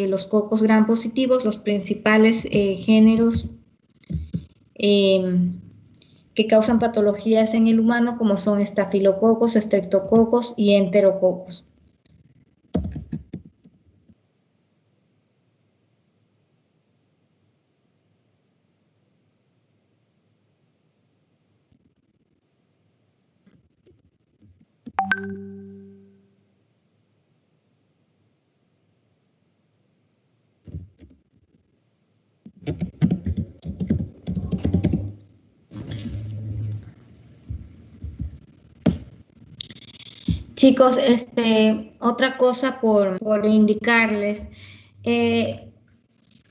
los cocos gram positivos, los principales géneros que causan patologías en el humano, como son estafilococos, estreptococos y enterococos. Chicos, otra cosa por indicarles,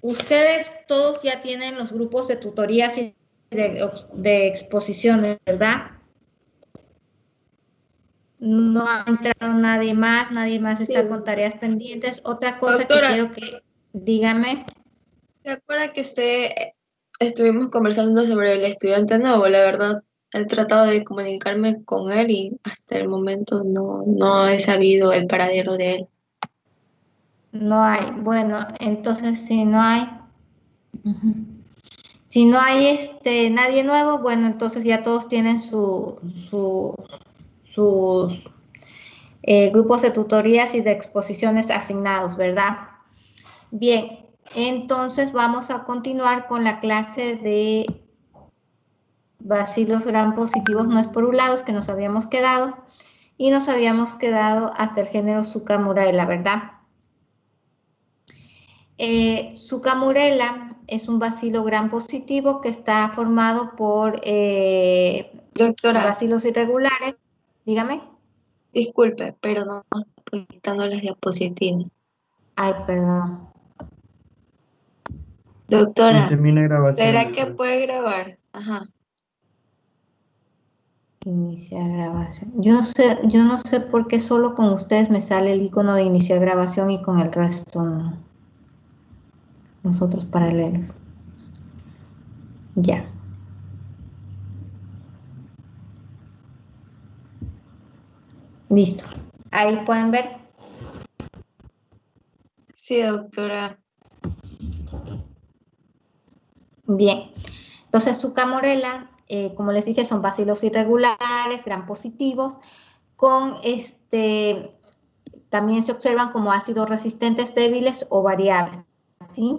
ustedes todos ya tienen los grupos de tutorías y de exposiciones, ¿verdad? No ha entrado nadie más está Sí. con tareas pendientes. Otra cosa, Doctora, que quiero que, dígame. ¿se acuerda que estuvimos conversando sobre el estudiante nuevo? La verdad, he tratado de comunicarme con él y hasta el momento no he sabido el paradero de él. No hay. Bueno, entonces si no hay, si no hay nadie nuevo, bueno, entonces ya todos tienen sus grupos de tutorías y de exposiciones asignados, ¿verdad? Bien, entonces vamos a continuar con la clase de bacilos gram positivos no esporulados que nos habíamos quedado, y nos habíamos quedado hasta el género Zucamurella, ¿verdad? Zucamurella es un bacilo gram positivo que está formado por Doctora, bacilos irregulares. Dígame. disculpe, pero no estoy proyectando las diapositivas. Ay, perdón. Doctora, termina grabación. ¿será que puede grabar? Ajá. Iniciar grabación. Yo no sé por qué solo con ustedes me sale el icono de iniciar grabación y con el resto no. Nosotros paralelos. Ya. Listo. Ahí pueden ver. Sí, doctora. Bien. Entonces, Zucamurella, como les dije, son bacilos irregulares, gram positivos, con también se observan como ácidos resistentes débiles o variables, ¿sí?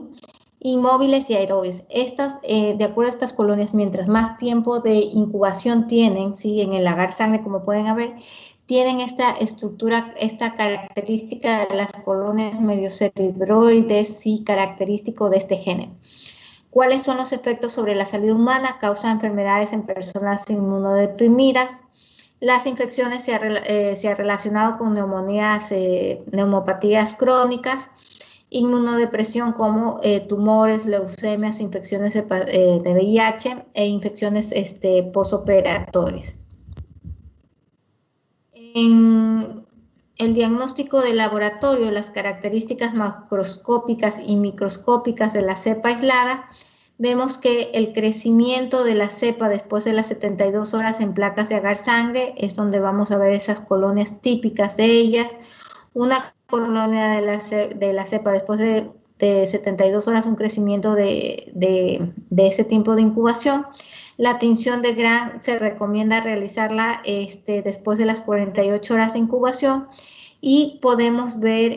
Inmóviles y aerobios. De acuerdo a estas colonias, mientras más tiempo de incubación tienen, ¿sí? En el agar sangre, como pueden ver, tienen esta estructura, esta característica de las colonias medio cerebroides, sí, característico de este género. ¿Cuáles son los efectos sobre la salud humana? Causa enfermedades en personas inmunodeprimidas. Las infecciones se han relacionado con neumonías, neumopatías crónicas, inmunodepresión como tumores, leucemias, infecciones de VIH e infecciones posoperatorias. En el diagnóstico de laboratorio, las características macroscópicas y microscópicas de la cepa aislada, vemos que el crecimiento de la cepa después de las 72 horas en placas de agar sangre es donde vamos a ver esas colonias típicas de ellas. Una colonia de la cepa después de 72 horas, un crecimiento de ese tiempo de incubación. La tinción de Gram se recomienda realizarla después de las 48 horas de incubación, y podemos ver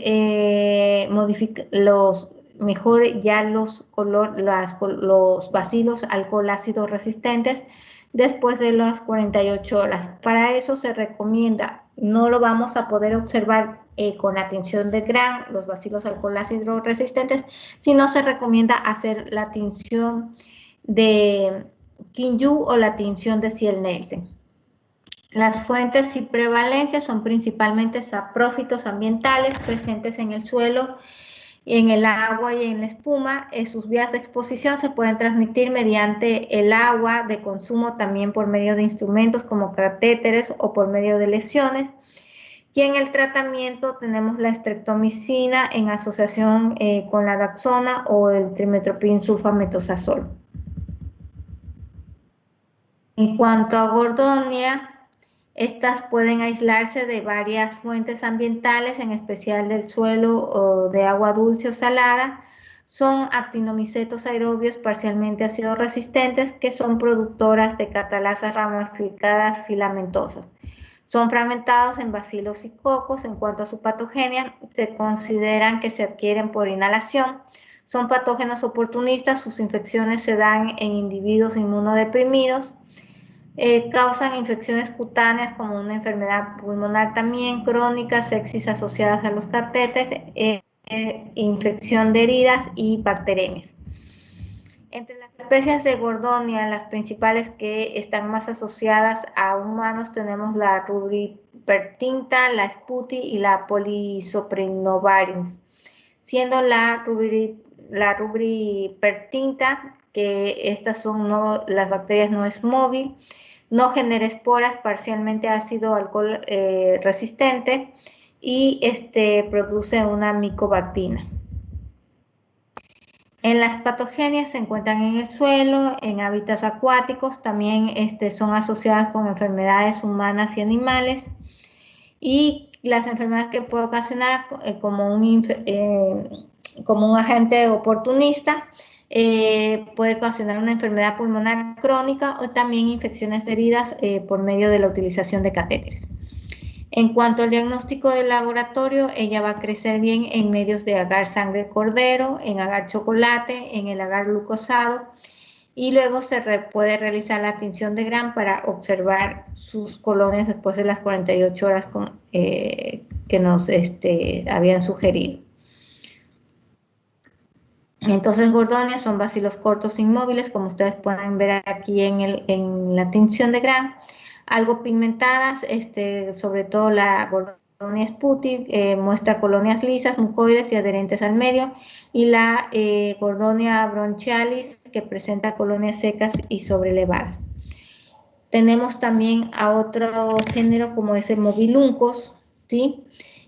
los bacilos alcohol ácido resistentes después de las 48 horas. Para eso se recomienda, no lo vamos a poder observar con la tinción de Gram, los bacilos alcohol ácido resistentes, sino se recomienda hacer la tinción de Kinju o la tinción de Ciel-Nielsen. Las fuentes y prevalencias son principalmente saprófitos ambientales presentes en el suelo, en el agua y en la espuma. Sus vías de exposición se pueden transmitir mediante el agua de consumo, también por medio de instrumentos como catéteres o por medio de lesiones. Y en el tratamiento tenemos la streptomicina en asociación con la daxona o el trimetoprim sulfametosazol. En cuanto a gordonia, Estas pueden aislarse de varias fuentes ambientales, en especial del suelo o de agua dulce o salada. Son actinomicetos aerobios parcialmente ácido resistentes que son productoras de catalasas ramificadas filamentosas. Son fragmentados en bacilos y cocos. En cuanto a su patogenia, se consideran que se adquieren por inhalación. Son patógenos oportunistas, sus infecciones se dan en individuos inmunodeprimidos. Causan infecciones cutáneas como una enfermedad pulmonar también crónica, sepsis asociadas a los catéteres, infección de heridas y bacteremias. Entre las especies de Gordonia, las principales que están más asociadas a humanos tenemos la rubripertinta, la sputi y la Polysoprenovarins, siendo la rubripertinta, que estas son las bacterias no es móvil, no genera esporas, parcialmente ácido alcohol resistente y produce una micobactina. En las patogenias se encuentran en el suelo, en hábitats acuáticos, también son asociadas con enfermedades humanas y animales, y las enfermedades que puede ocasionar como un agente oportunista, puede ocasionar una enfermedad pulmonar crónica o también infecciones de heridas por medio de la utilización de catéteres. En cuanto al diagnóstico del laboratorio, ella va a crecer bien en medios de agar sangre cordero, en agar chocolate, en el agar glucosado, y luego se puede realizar la tinción de Gram para observar sus colonias después de las 48 horas que nos habían sugerido. Entonces, Gordonia son bacilos cortos inmóviles, como ustedes pueden ver aquí en la tinción de Gram, algo pigmentadas, sobre todo la Gordonia sputi, muestra colonias lisas, mucoides y adherentes al medio, y la Gordonia bronchialis, que presenta colonias secas y sobrelevadas. Tenemos también a otro género como es el Mobiluncos, ¿sí?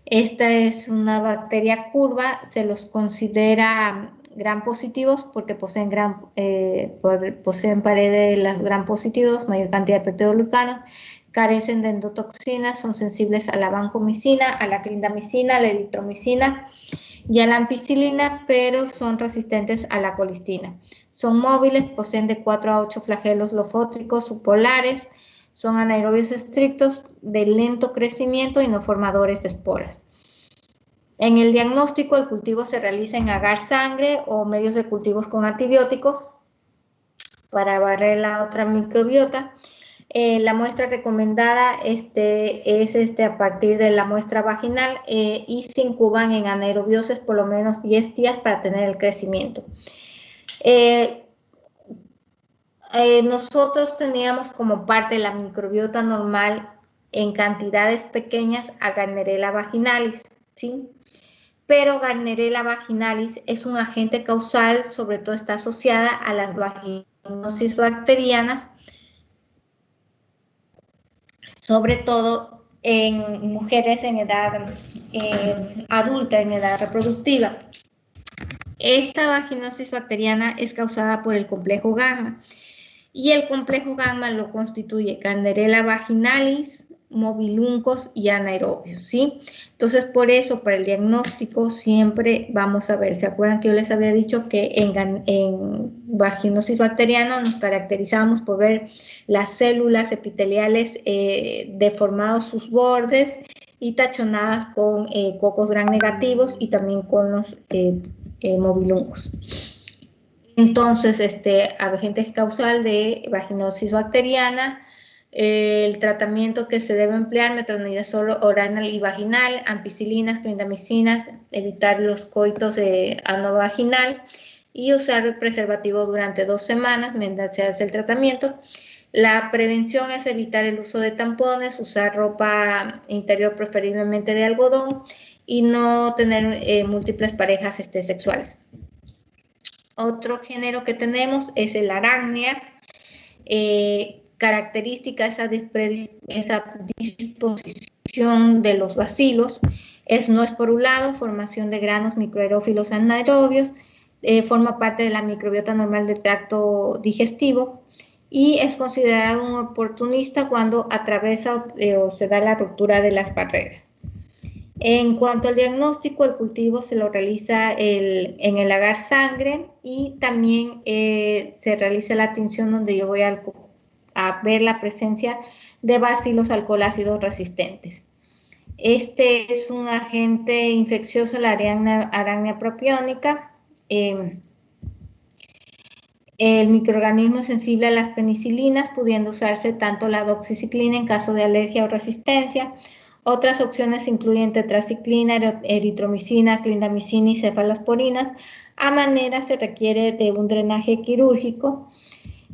Esta es una bacteria curva, se los considera gram positivos porque poseen paredes de los gram positivos, mayor cantidad de peptidoglucanos, carecen de endotoxinas, son sensibles a la vancomicina, a la clindamicina, a la eritromicina y a la ampicilina, pero son resistentes a la colistina. Son móviles, poseen de 4 a 8 flagelos lofótricos subpolares, son anaerobios estrictos de lento crecimiento y no formadores de esporas. En el diagnóstico, el cultivo se realiza en agar sangre o medios de cultivos con antibióticos para barrer la otra microbiota. La muestra recomendada es a partir de la muestra vaginal y se incuban en anaerobiosis por lo menos 10 días para tener el crecimiento. Nosotros teníamos como parte de la microbiota normal en cantidades pequeñas a Gardnerella vaginalis, ¿sí? Pero Gardnerella vaginalis es un agente causal, sobre todo está asociada a las vaginosis bacterianas, sobre todo en mujeres en edad adulta, en edad reproductiva. Esta vaginosis bacteriana es causada por el complejo gamma y el complejo gamma lo constituye Gardnerella vaginalis, mobiluncos y anaerobios, ¿sí? Entonces, por eso, para el diagnóstico siempre vamos a ver, ¿se acuerdan que yo les había dicho que en vaginosis bacteriana nos caracterizamos por ver las células epiteliales deformados sus bordes y tachonadas con cocos gram negativos y también con los mobiluncos? Entonces, agente causal de vaginosis bacteriana, el tratamiento que se debe emplear, metronidazol oral y vaginal, ampicilinas, clindamicinas, evitar los coitos anovaginal y usar el preservativo durante 2 semanas mientras se hace el tratamiento. La prevención es evitar el uso de tampones, usar ropa interior preferiblemente de algodón y no tener múltiples parejas sexuales. Otro género que tenemos es el Arachnia. Característica esa disposición de los bacilos no esporulado, formación de granos microaerófilos anaerobios, forma parte de la microbiota normal del tracto digestivo y es considerado un oportunista cuando atraviesa o se da la ruptura de las barreras. En cuanto al diagnóstico, el cultivo se lo realiza en el agar sangre y también se realiza la tinción donde yo voy a ver la presencia de bacilos alcoholácidos resistentes. Este es un agente infeccioso, la Arachnia propionica. El microorganismo es sensible a las penicilinas, pudiendo usarse tanto la doxiciclina en caso de alergia o resistencia. Otras opciones incluyen tetraciclina, eritromicina, clindamicina y cefalosporinas. A manera se requiere de un drenaje quirúrgico.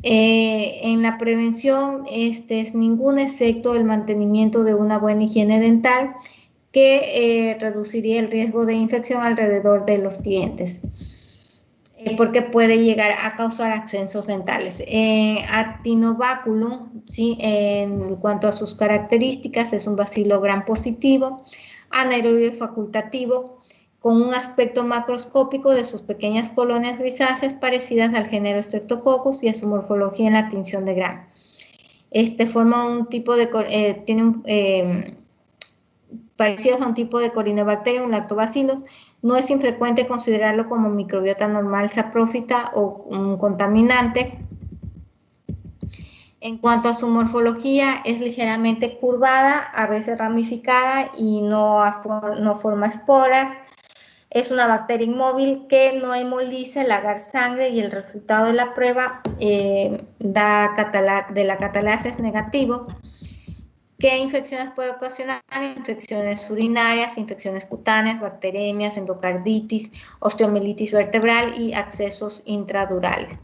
En la prevención es ningún excepto el mantenimiento de una buena higiene dental que reduciría el riesgo de infección alrededor de los dientes. Porque puede llegar a causar abscesos dentales. Actinobacillus, ¿sí? En cuanto a sus características, es un bacilo gram positivo, anaerobio facultativo, con un aspecto macroscópico de sus pequeñas colonias grisáceas parecidas al género Streptococcus y a su morfología en la tinción de Gram. Forma un tipo de, parecidos a un tipo de Corynebacterium, lactobacillus. No es infrecuente considerarlo como microbiota normal saprófita o un contaminante. En cuanto a su morfología, es ligeramente curvada, a veces ramificada y no forma esporas. Es una bacteria inmóvil que no hemoliza el agar sangre y el resultado de la prueba de la catalasa es negativo. ¿Qué infecciones puede ocasionar? Infecciones urinarias, infecciones cutáneas, bacteremias, endocarditis, osteomielitis vertebral y accesos intradurales.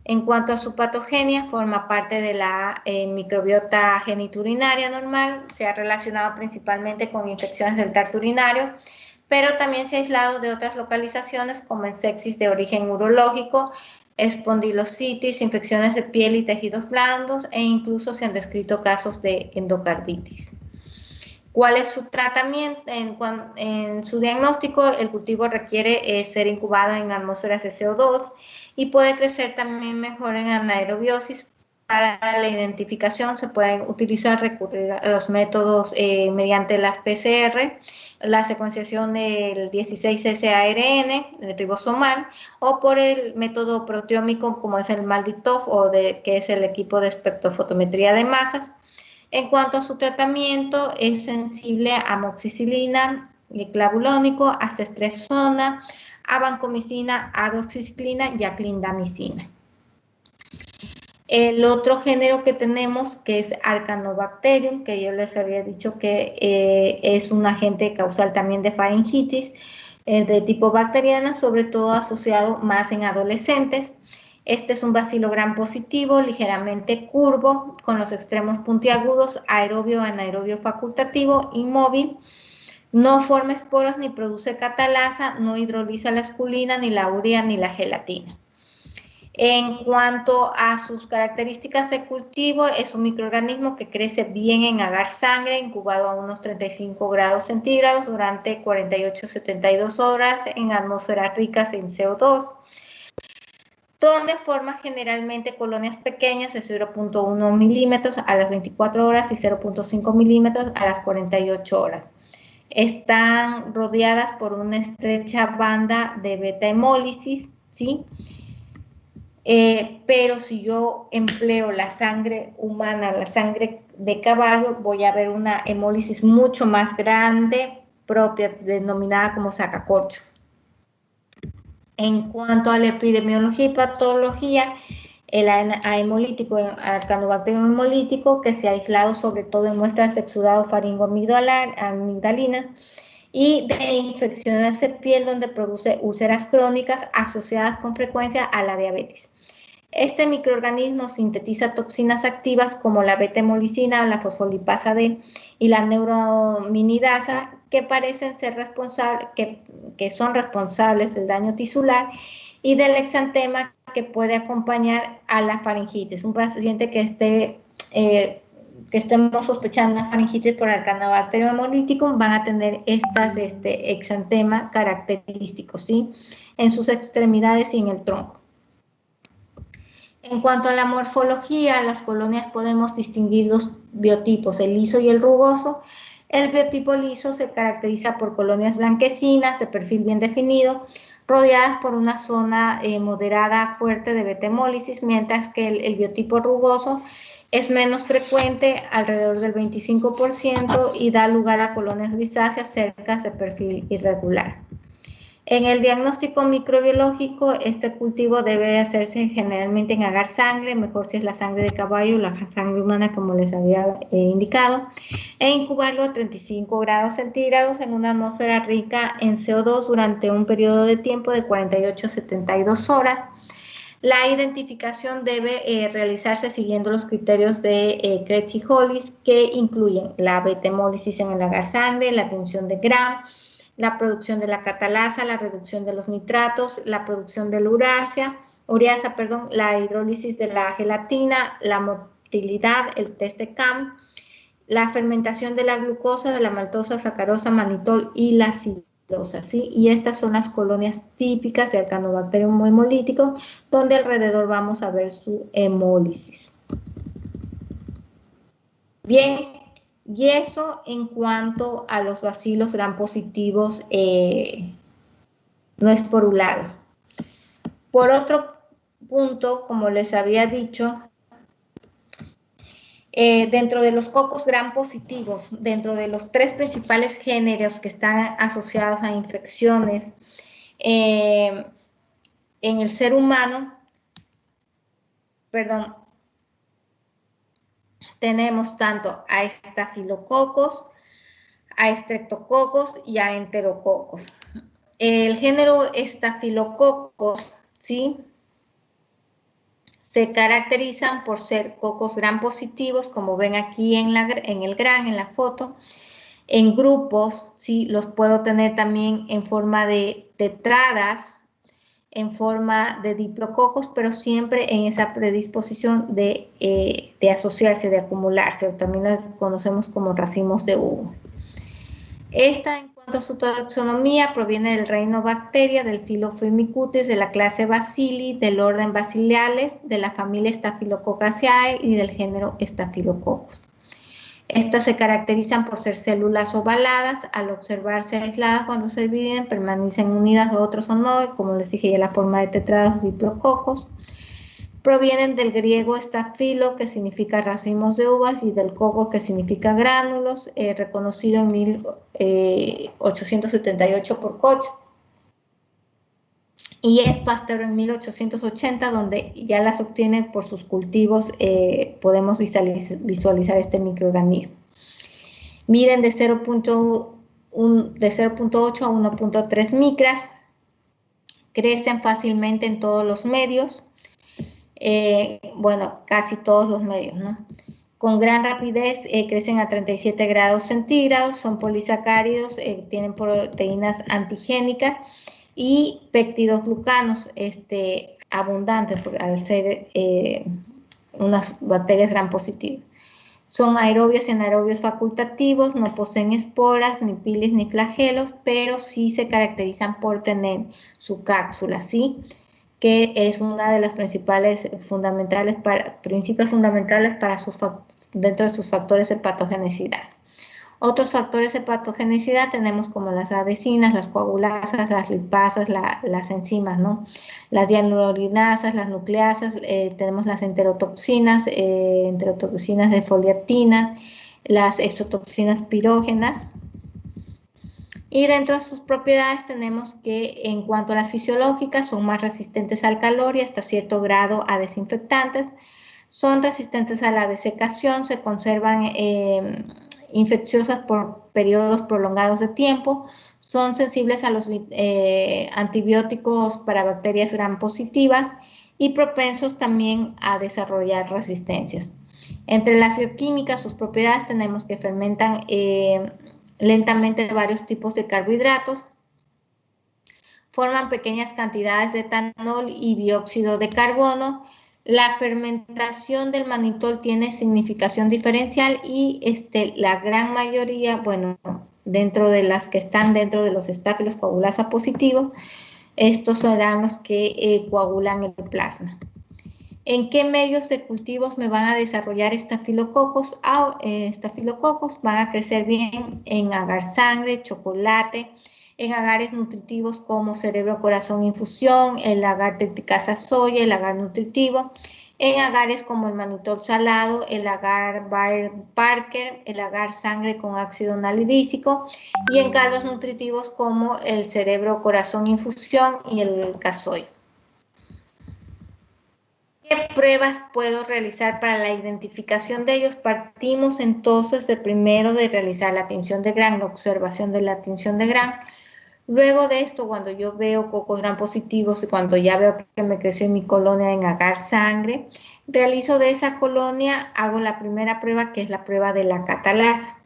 En cuanto a su patogenia, forma parte de la microbiota geniturinaria normal, se ha relacionado principalmente con infecciones del tracto urinario, pero también se ha aislado de otras localizaciones como en sepsis de origen urológico, espondilocitis, infecciones de piel y tejidos blandos e incluso se han descrito casos de endocarditis. ¿Cuál es su tratamiento? En su diagnóstico, el cultivo requiere ser incubado en atmósferas de CO2 y puede crecer también mejor en anaerobiosis. Para la identificación se pueden recurrir a los métodos mediante las PCR, la secuenciación del 16S-ARN, el ribosomal, o por el método proteómico como es el MALDI-TOF que es el equipo de espectrofotometría de masas. En cuanto a su tratamiento, es sensible a amoxicilina, clavulónico, a cestresona, a vancomicina, a doxiciclina y a clindamicina. El otro género que tenemos, que es Arcanobacterium, que yo les había dicho que es un agente causal también de faringitis de tipo bacteriana, sobre todo asociado más en adolescentes. Este es un bacilo gram positivo, ligeramente curvo, con los extremos puntiagudos, aerobio, anaerobio facultativo, inmóvil. No forma esporas ni produce catalasa, no hidroliza la esculina, ni la urea, ni la gelatina. En cuanto a sus características de cultivo, es un microorganismo que crece bien en agar sangre, incubado a unos 35 grados centígrados durante 48-72 horas en atmósferas ricas en CO2, donde forma generalmente colonias pequeñas de 0.1 milímetros a las 24 horas y 0.5 milímetros a las 48 horas. Están rodeadas por una estrecha banda de beta-hemólisis, ¿sí? Pero si yo empleo la sangre humana, la sangre de caballo, voy a ver una hemólisis mucho más grande, propia, denominada como sacacorcho. En cuanto a la epidemiología y patología, el hemolítico, Arcanobacterium hemolítico, que se ha aislado sobre todo en muestras de exudado faringoamigdalina, y de infecciones de piel donde produce úlceras crónicas asociadas con frecuencia a la diabetes. Este microorganismo sintetiza toxinas activas como la beta-hemolicina, la fosfolipasa D y la neurominidasa que parecen ser responsables, que son responsables del daño tisular y del exantema que puede acompañar a la faringitis. Un paciente que estemos sospechando una faringitis por Arcanobacterium hemolíticum van a tener exantema característicos, ¿sí? En sus extremidades y en el tronco. En cuanto a la morfología, las colonias podemos distinguir dos biotipos, el liso y el rugoso. El biotipo liso se caracteriza por colonias blanquecinas de perfil bien definido, rodeadas por una zona moderada fuerte de beta-hemólisis, mientras que el biotipo rugoso es menos frecuente, alrededor del 25%, y da lugar a colonias grisáceas cercas de perfil irregular. En el diagnóstico microbiológico, este cultivo debe hacerse generalmente en agar sangre, mejor si es la sangre de caballo o la sangre humana, como les había indicado, e incubarlo a 35 grados centígrados en una atmósfera rica en CO2 durante un periodo de tiempo de 48 a 72 horas. La identificación debe realizarse siguiendo los criterios de Krebs y Hollis, que incluyen la beta-hemólisis en el agar sangre, la tinción de Gram, la producción de la catalasa, la reducción de los nitratos, la producción de la ureasa, la hidrólisis de la gelatina, la motilidad, el test de CAM, la fermentación de la glucosa, de la maltosa, sacarosa, manitol y la silosa, ¿sí? Y estas son las colonias típicas de Arcanobacterium hemolítico, donde alrededor vamos a ver su hemólisis. Bien, y eso en cuanto a los bacilos gram positivos no esporulados. Por otro punto, como les había dicho, dentro de los cocos gram positivos, dentro de los 3 principales géneros que están asociados a infecciones en el ser humano, tenemos tanto a estafilococos, a streptococos y a enterococos. El género estafilococos, ¿sí?, se caracterizan por ser cocos gram positivos, como ven aquí en la foto, en grupos, ¿sí? Los puedo tener también en forma de tetradas, en forma de diplococos, pero siempre en esa predisposición de asociarse, de acumularse, o también las conocemos como racimos de uva. Esta, en cuanto a su taxonomía, proviene del reino bacteria, del filo Firmicutes, de la clase Bacilli, del orden Bacillales, de la familia Staphylococcus y del género Staphylococcus. Estas se caracterizan por ser células ovaladas, al observarse aisladas cuando se dividen, permanecen unidas a otros o no, y como les dije ya la forma de tetrados diplococos. Provienen del griego estafilo, que significa racimos de uvas, y del coco, que significa gránulos, reconocido en 1878 por Koch. Y es Pasteur en 1880, donde ya las obtienen por sus cultivos, podemos visualizar este microorganismo. Miden de 0.8 a 1.3 micras, crecen fácilmente en todos los medios, casi todos los medios, ¿no? Con gran rapidez crecen a 37 grados centígrados, son polisacáridos, tienen proteínas antigénicas y péptidos glucanos abundantes al ser unas bacterias gram positivas. Son aerobios y anaerobios facultativos, no poseen esporas, ni pilis, ni flagelos, pero sí se caracterizan por tener su cápsula, ¿sí?, que es una de las principios fundamentales para dentro de sus factores de patogenicidad. Otros factores de patogenicidad tenemos como las adhesinas, las coagulasas, las lipasas, las enzimas, ¿no? Las dianurinasas, las nucleasas, tenemos las enterotoxinas de foliatinas, las exotoxinas pirógenas. Y dentro de sus propiedades tenemos que, en cuanto a las fisiológicas, son más resistentes al calor y hasta cierto grado a desinfectantes, son resistentes a la desecación, se conservan infecciosas por periodos prolongados de tiempo, son sensibles a los antibióticos para bacterias gram positivas y propensos también a desarrollar resistencias. Entre las bioquímicas, sus propiedades tenemos que fermentan lentamente varios tipos de carbohidratos, forman pequeñas cantidades de etanol y dióxido de carbono. La fermentación del manitol tiene significación diferencial y la gran mayoría, dentro de las que están dentro de los estáfilos coagulasa positivos, estos serán los que coagulan el plasma. ¿En qué medios de cultivos me van a desarrollar estafilococos? Estafilococos van a crecer bien en agar sangre, chocolate, en agares nutritivos como cerebro, corazón, infusión, el agar triticasa soya, el agar nutritivo, en agares como el manitol salado, el agar Bayer Parker, el agar sangre con ácido nalidícico, y en caldos nutritivos como el cerebro, corazón, infusión y el casoy. ¿Qué pruebas puedo realizar para la identificación de ellos? Partimos entonces de primero de realizar la tinción de Gram, la observación de la tinción de Gram. Luego de esto, cuando yo veo cocos Gram positivos y cuando ya veo que me creció en mi colonia en agar sangre, realizo de esa colonia, hago la primera prueba, que es la prueba de la catalasa,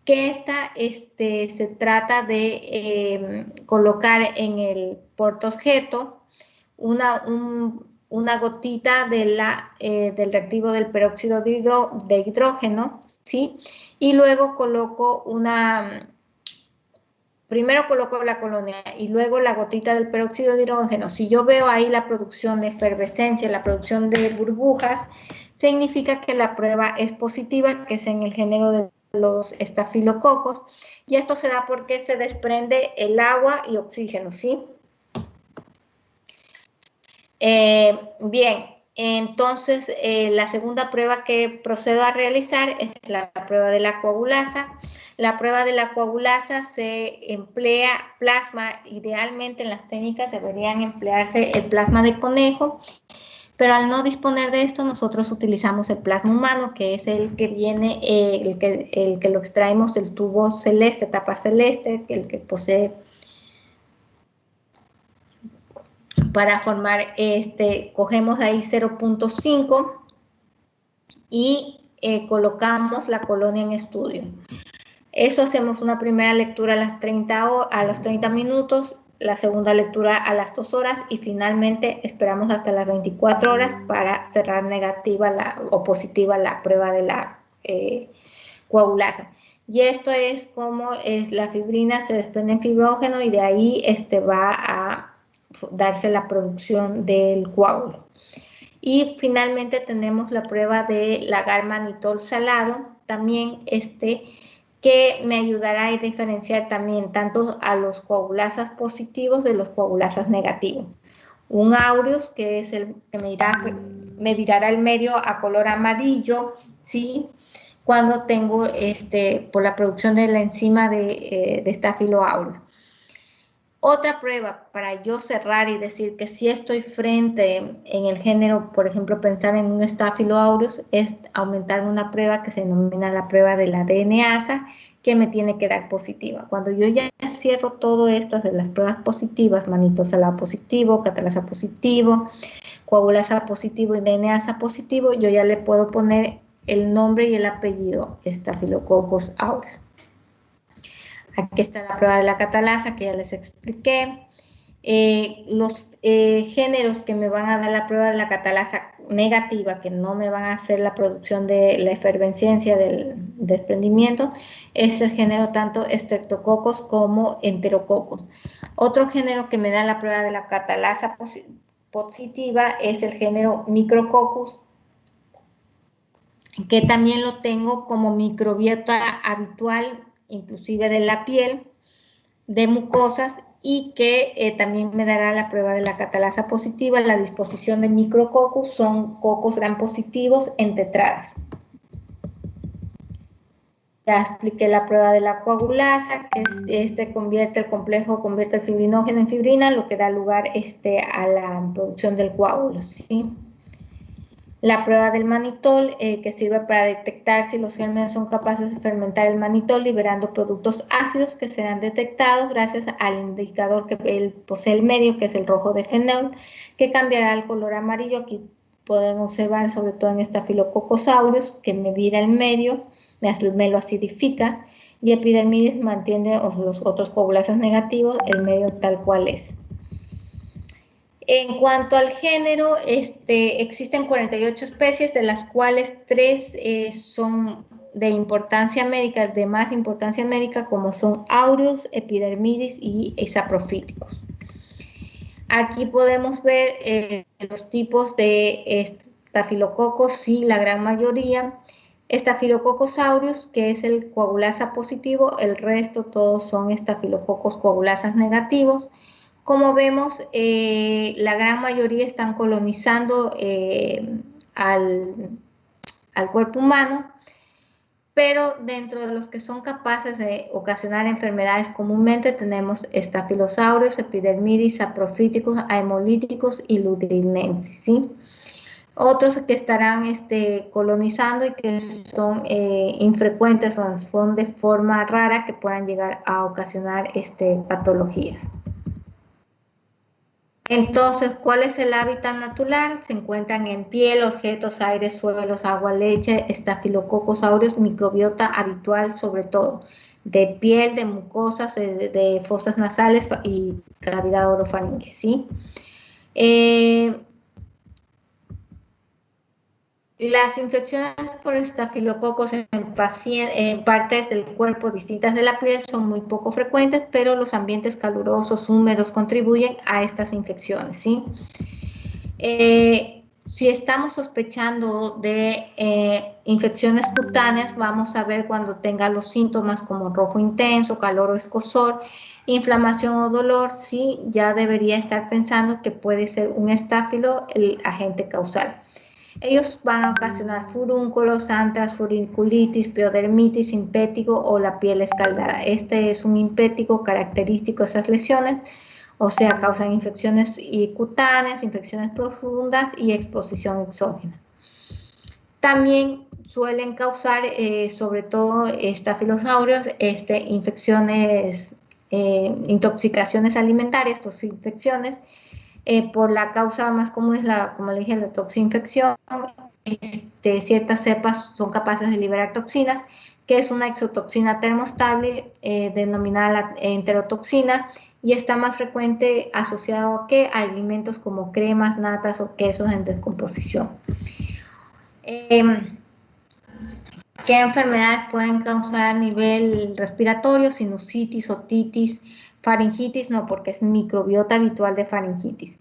que esta se trata de colocar en el portaobjeto una gotita del reactivo del peróxido de hidrógeno, ¿sí? Y luego primero coloco la colonia y luego la gotita del peróxido de hidrógeno. Si yo veo ahí la producción de efervescencia, la producción de burbujas, significa que la prueba es positiva, que es en el género de los estafilococos, y esto se da porque se desprende el agua y oxígeno, ¿sí? Bien, entonces la segunda prueba que procedo a realizar es la prueba de la coagulasa. La prueba de la coagulasa se emplea plasma, idealmente en las técnicas deberían emplearse el plasma de conejo, pero al no disponer de esto nosotros utilizamos el plasma humano, que es el que viene, el que lo extraemos del tubo celeste, tapa celeste, el que posee para formar, cogemos ahí 0.5 y colocamos la colonia en estudio. Eso hacemos una primera lectura a los 30 minutos, la segunda lectura a las 2 horas y finalmente esperamos hasta las 24 horas para cerrar negativa o positiva la prueba de la coagulasa. Y esto es como la fibrina se desprende en fibrógeno y de ahí va a darse la producción del coágulo. Y finalmente tenemos la prueba del agar manitol salado, también que me virará a diferenciar también tanto a los coagulasas positivos de los coagulasas negativos. Un aureus, que es el que me virará el medio a color amarillo, ¿sí? Cuando tengo por la producción de la enzima de Staphylo aureus. Otra prueba para yo cerrar y decir que sí estoy frente en el género, por ejemplo, pensar en un Staphylo aureus, es aumentar una prueba que se denomina la prueba de la DNasa, que me tiene que dar positiva. Cuando yo ya cierro todo esto de las pruebas positivas, manitol salado positivo, catalasa positivo, coagulasa positivo y DNasa positivo, yo ya le puedo poner el nombre y el apellido Staphylococcus aureus. Aquí está la prueba de la catalasa que ya les expliqué. Los géneros que me van a dar la prueba de la catalasa negativa, que no me van a hacer la producción de la efervescencia del desprendimiento, es el género tanto Streptococcus como Enterococos. Otro género que me da la prueba de la catalasa positiva es el género Micrococcus, que también lo tengo como microbiota habitual, inclusive de la piel, de mucosas, y que también me dará la prueba de la catalasa positiva. La disposición de micrococcus son cocos gram positivos en tetradas. Ya expliqué la prueba de la coagulasa, que convierte el fibrinógeno en fibrina, lo que da lugar a la producción del coágulo, ¿sí? La prueba del manitol, que sirve para detectar si los gérmenes son capaces de fermentar el manitol, liberando productos ácidos que serán detectados gracias al indicador que posee el medio, que es el rojo de fenol, que cambiará al color amarillo. Aquí pueden observar, sobre todo en Staphylococcus aureus, que me vira el medio, me lo acidifica, y epidermidis mantiene los otros coagulases negativos, el medio tal cual es. En cuanto al género, existen 48 especies, de las cuales 3 son de importancia médica, de más importancia médica, como son aureus, epidermidis y saprofíticos. Aquí podemos ver los tipos de estafilococos, sí, la gran mayoría. Staphylococcus aureus, que es el coagulasa positivo, el resto todos son estafilococos coagulasas negativos. Como vemos, la gran mayoría están colonizando al cuerpo humano, pero dentro de los que son capaces de ocasionar enfermedades comúnmente tenemos estafilosaurios, epidermidis, saprofíticos, haemolíticos y ludinensis, ¿sí? Otros que estarán colonizando y que son infrecuentes o son de forma rara que puedan llegar a ocasionar patologías. Entonces, ¿cuál es el hábitat natural? Se encuentran en piel, objetos, aire, suelos, agua, leche, estafilococos aureus, microbiota habitual sobre todo, de piel, de mucosas, de fosas nasales y cavidad orofaringe, ¿sí? Las infecciones por estafilococos en partes del cuerpo distintas de la piel son muy poco frecuentes, pero los ambientes calurosos, húmedos contribuyen a estas infecciones, ¿sí? Si estamos sospechando de infecciones cutáneas, vamos a ver cuando tenga los síntomas como rojo intenso, calor o escozor, inflamación o dolor, sí, ya debería estar pensando que puede ser un estáfilo el agente causal. Ellos van a ocasionar furúnculos, antras, furiculitis, piodermitis, impétigo o la piel escaldada. Este es un impétigo característico de esas lesiones, o sea, causan infecciones cutáneas, infecciones profundas y exposición exógena. También suelen causar, sobre todo estafilosaurios, infecciones, intoxicaciones alimentarias, estas infecciones, por la causa más común es como le dije, la toxinfección. Ciertas cepas son capaces de liberar toxinas, que es una exotoxina termostable denominada la enterotoxina, y está más frecuente asociado a alimentos como cremas, natas o quesos en descomposición. ¿Qué enfermedades pueden causar a nivel respiratorio? Sinusitis, otitis, faringitis, no, porque es microbiota habitual de faringitis.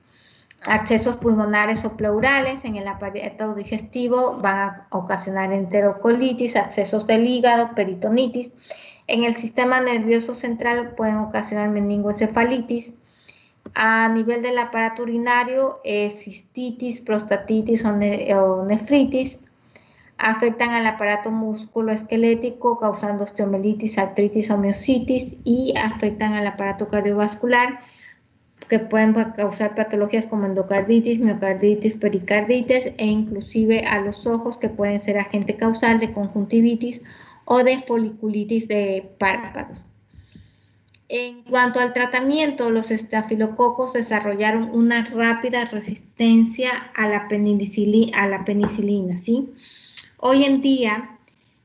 Accesos pulmonares o pleurales en el aparato digestivo van a ocasionar enterocolitis, accesos del hígado, peritonitis. En el sistema nervioso central pueden ocasionar meningoencefalitis. A nivel del aparato urinario, cistitis, prostatitis o nefritis. Afectan al aparato musculoesquelético causando osteomelitis, artritis o miositis, y afectan al aparato cardiovascular que pueden causar patologías como endocarditis, miocarditis, pericarditis e inclusive a los ojos, que pueden ser agente causal de conjuntivitis o de foliculitis de párpados. En cuanto al tratamiento, los estafilococos desarrollaron una rápida resistencia a la penicilina, ¿sí? Hoy en día,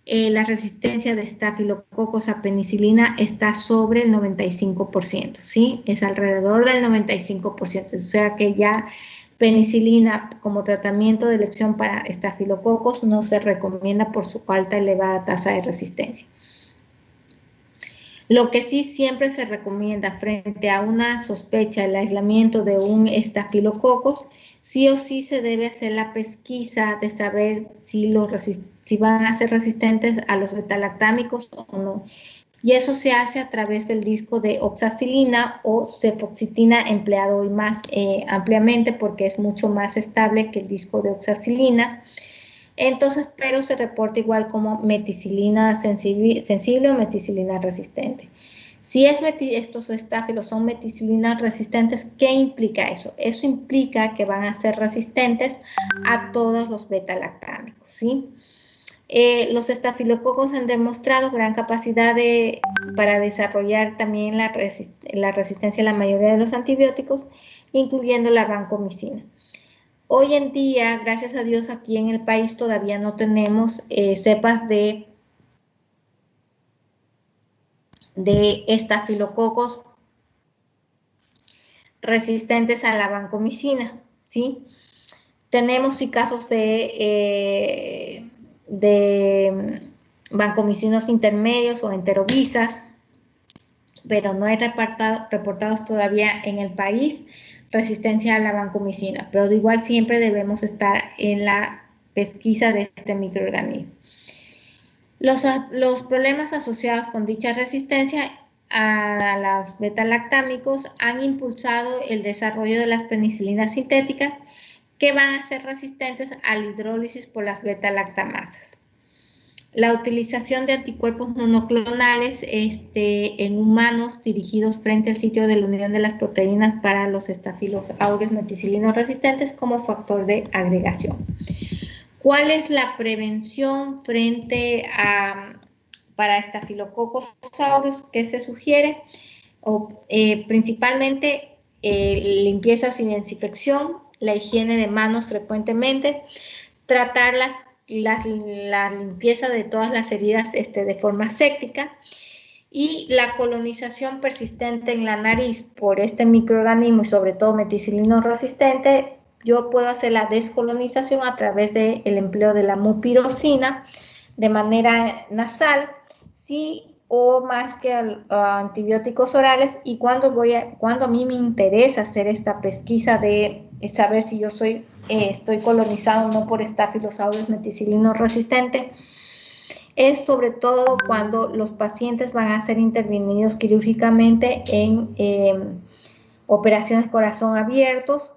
la resistencia de estafilococos a penicilina está sobre el 95%, ¿sí? Es alrededor del 95%, o sea que ya penicilina como tratamiento de elección para estafilococos no se recomienda por su alta elevada tasa de resistencia. Lo que sí siempre se recomienda frente a una sospecha del aislamiento de un estafilococos, sí o sí se debe hacer la pesquisa de saber si van a ser resistentes a los betalactámicos o no. Y eso se hace a través del disco de oxacilina o cefoxitina, empleado hoy más ampliamente porque es mucho más estable que el disco de oxacilina. Entonces, pero se reporta igual como meticilina sensible o meticilina resistente. Si estos estáfilos son meticilina resistentes, ¿qué implica eso? Eso implica que van a ser resistentes a todos los beta-lactámicos, ¿sí? Los estafilococos han demostrado gran capacidad para desarrollar también la resistencia a la mayoría de los antibióticos, incluyendo la vancomicina. Hoy en día, gracias a Dios, aquí en el país todavía no tenemos cepas de estafilococos resistentes a la vancomicina, ¿sí? Tenemos sí casos de vancomicinos intermedios o enterovisas, pero no hay reportados todavía en el país resistencia a la vancomicina, pero de igual siempre debemos estar en la pesquisa de este microorganismo. Los problemas asociados con dicha resistencia a los beta-lactámicos han impulsado el desarrollo de las penicilinas sintéticas que van a ser resistentes a la hidrólisis por las beta-lactamasas. La utilización de anticuerpos monoclonales en humanos dirigidos frente al sitio de la unión de las proteínas para los estafilos aureus meticilinos resistentes como factor de agregación. ¿Cuál es la prevención frente a para Staphylococcus aureus que se sugiere? Principalmente limpieza sin desinfección, la higiene de manos frecuentemente, tratar la limpieza de todas las heridas de forma séptica y la colonización persistente en la nariz por este microorganismo y sobre todo meticilino resistente. Yo puedo hacer la descolonización a través del empleo de la mupirocina de manera nasal, sí, o más que antibióticos orales. Y cuando a mí me interesa hacer esta pesquisa de saber si yo estoy colonizado o no por Staphylococcus aureus meticilino resistente, es sobre todo cuando los pacientes van a ser intervenidos quirúrgicamente en operaciones de corazón abiertos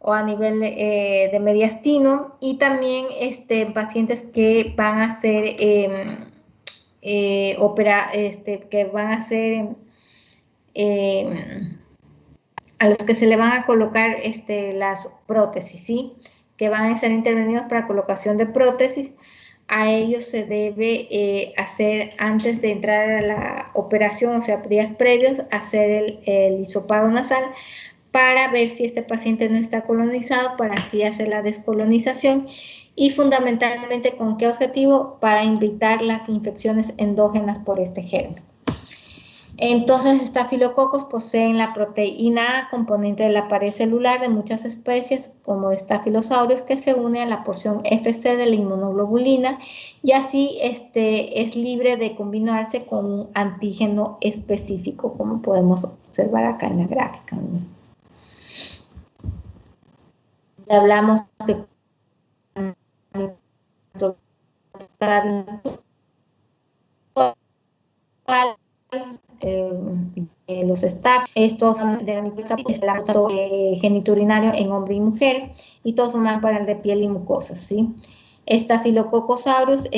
o a nivel de mediastino, y también pacientes que van a ser a los que se le van a colocar las prótesis, ¿sí? Que van a ser intervenidos para colocación de prótesis. A ellos se debe hacer, antes de entrar a la operación, o sea, días previos, hacer el hisopado nasal para ver si este paciente no está colonizado, para así hacer la descolonización, y fundamentalmente ¿con qué objetivo? Para evitar las infecciones endógenas por este germen. Entonces, estafilococos poseen la proteína A, componente de la pared celular de muchas especies, como Staphylococcus aureus, que se une a la porción FC de la inmunoglobulina, y así es libre de combinarse con un antígeno específico, como podemos observar acá en la gráfica. Ya hablamos de los staph, estos de genitourinario en hombre y mujer, y todos forman para el de piel y mucosas, ¿sí? Staphylococcus aureus,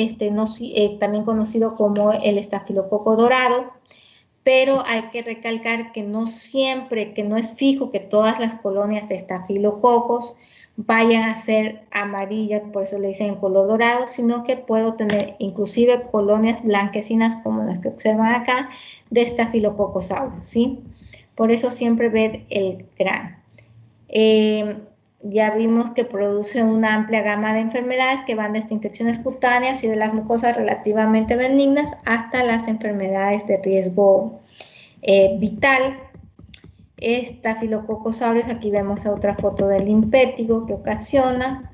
también conocido como el estafilococo dorado, pero hay que recalcar que no siempre, que no es fijo que todas las colonias de estafilococos vayan a ser amarillas, por eso le dicen color dorado, sino que puedo tener inclusive colonias blanquecinas como las que observan acá de Staphylococcus aureus, ¿sí? Por eso siempre ver el grano. Ya vimos que produce una amplia gama de enfermedades que van desde infecciones cutáneas y de las mucosas relativamente benignas hasta las enfermedades de riesgo vital. Staphylococcus aureus, aquí vemos otra foto del limpético que ocasiona.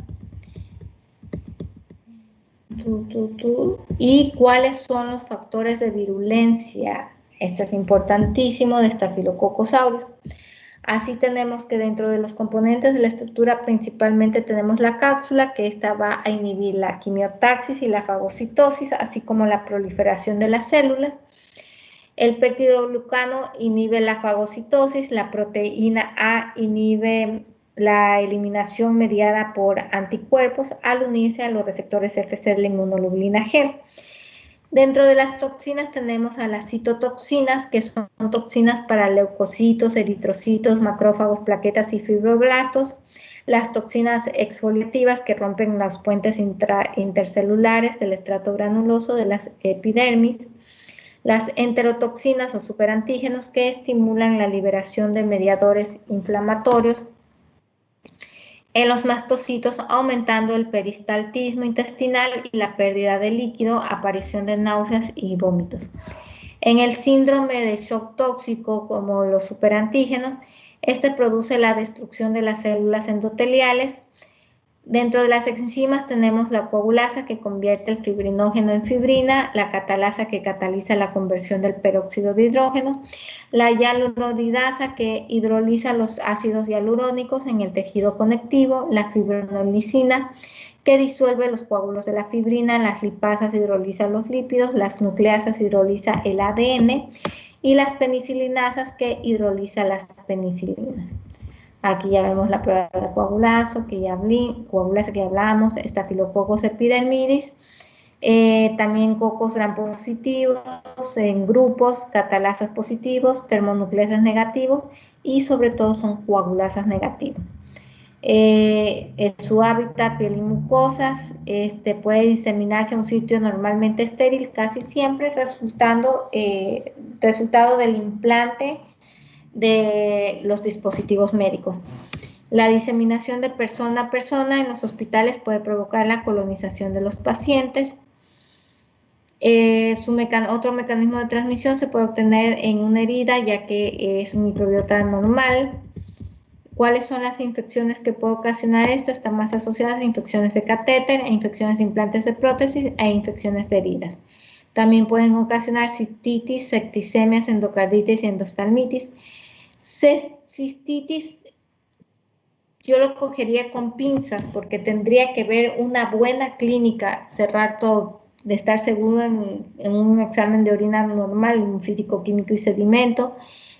¿Y cuáles son los factores de virulencia? Esto es importantísimo de Staphylococcus aureus. Así tenemos que dentro de los componentes de la estructura principalmente tenemos la cápsula, que esta va a inhibir la quimiotaxis y la fagocitosis, así como la proliferación de las células. El peptidoglucano inhibe la fagocitosis, la proteína A inhibe la eliminación mediada por anticuerpos al unirse a los receptores FC de la inmunoglobulina G. Dentro de las toxinas tenemos a las citotoxinas, que son toxinas para leucocitos, eritrocitos, macrófagos, plaquetas y fibroblastos. Las toxinas exfoliativas, que rompen los puentes intercelulares del estrato granuloso de las epidermis. Las enterotoxinas o superantígenos, que estimulan la liberación de mediadores inflamatorios en los mastocitos, aumentando el peristaltismo intestinal y la pérdida de líquido, aparición de náuseas y vómitos. En el síndrome de shock tóxico, como los superantígenos, este produce la destrucción de las células endoteliales, Dentro de las enzimas tenemos la coagulasa, que convierte el fibrinógeno en fibrina, la catalasa, que cataliza la conversión del peróxido de hidrógeno, la hialuronidasa, que hidroliza los ácidos hialurónicos en el tejido conectivo, la fibrinolicina, que disuelve los coágulos de la fibrina, las lipasas hidroliza los lípidos, las nucleasas hidroliza el ADN y las penicilinasas, que hidroliza las penicilinas. Aquí ya vemos la prueba de coagulasa que ya hablamos, Staphylococcus epidermidis, también cocos gram positivos en grupos, catalasas positivos, termonucleasas negativos y sobre todo son coagulasas negativas. Su hábitat, piel y mucosas, puede diseminarse a un sitio normalmente estéril, casi siempre resultado del implante de los dispositivos médicos. La diseminación de persona a persona en los hospitales puede provocar la colonización de los pacientes. Otro mecanismo de transmisión se puede obtener en una herida, ya que es un microbiota normal. ¿Cuáles son las infecciones que puede ocasionar esto? Están más asociadas a infecciones de catéter, a infecciones de implantes de prótesis e infecciones de heridas. También pueden ocasionar cistitis, septicemias, endocarditis y endoftalmitis. Cistitis yo lo cogería con pinzas porque tendría que ver una buena clínica, cerrar todo, de estar seguro en un examen de orina normal, un físico-químico y sedimento,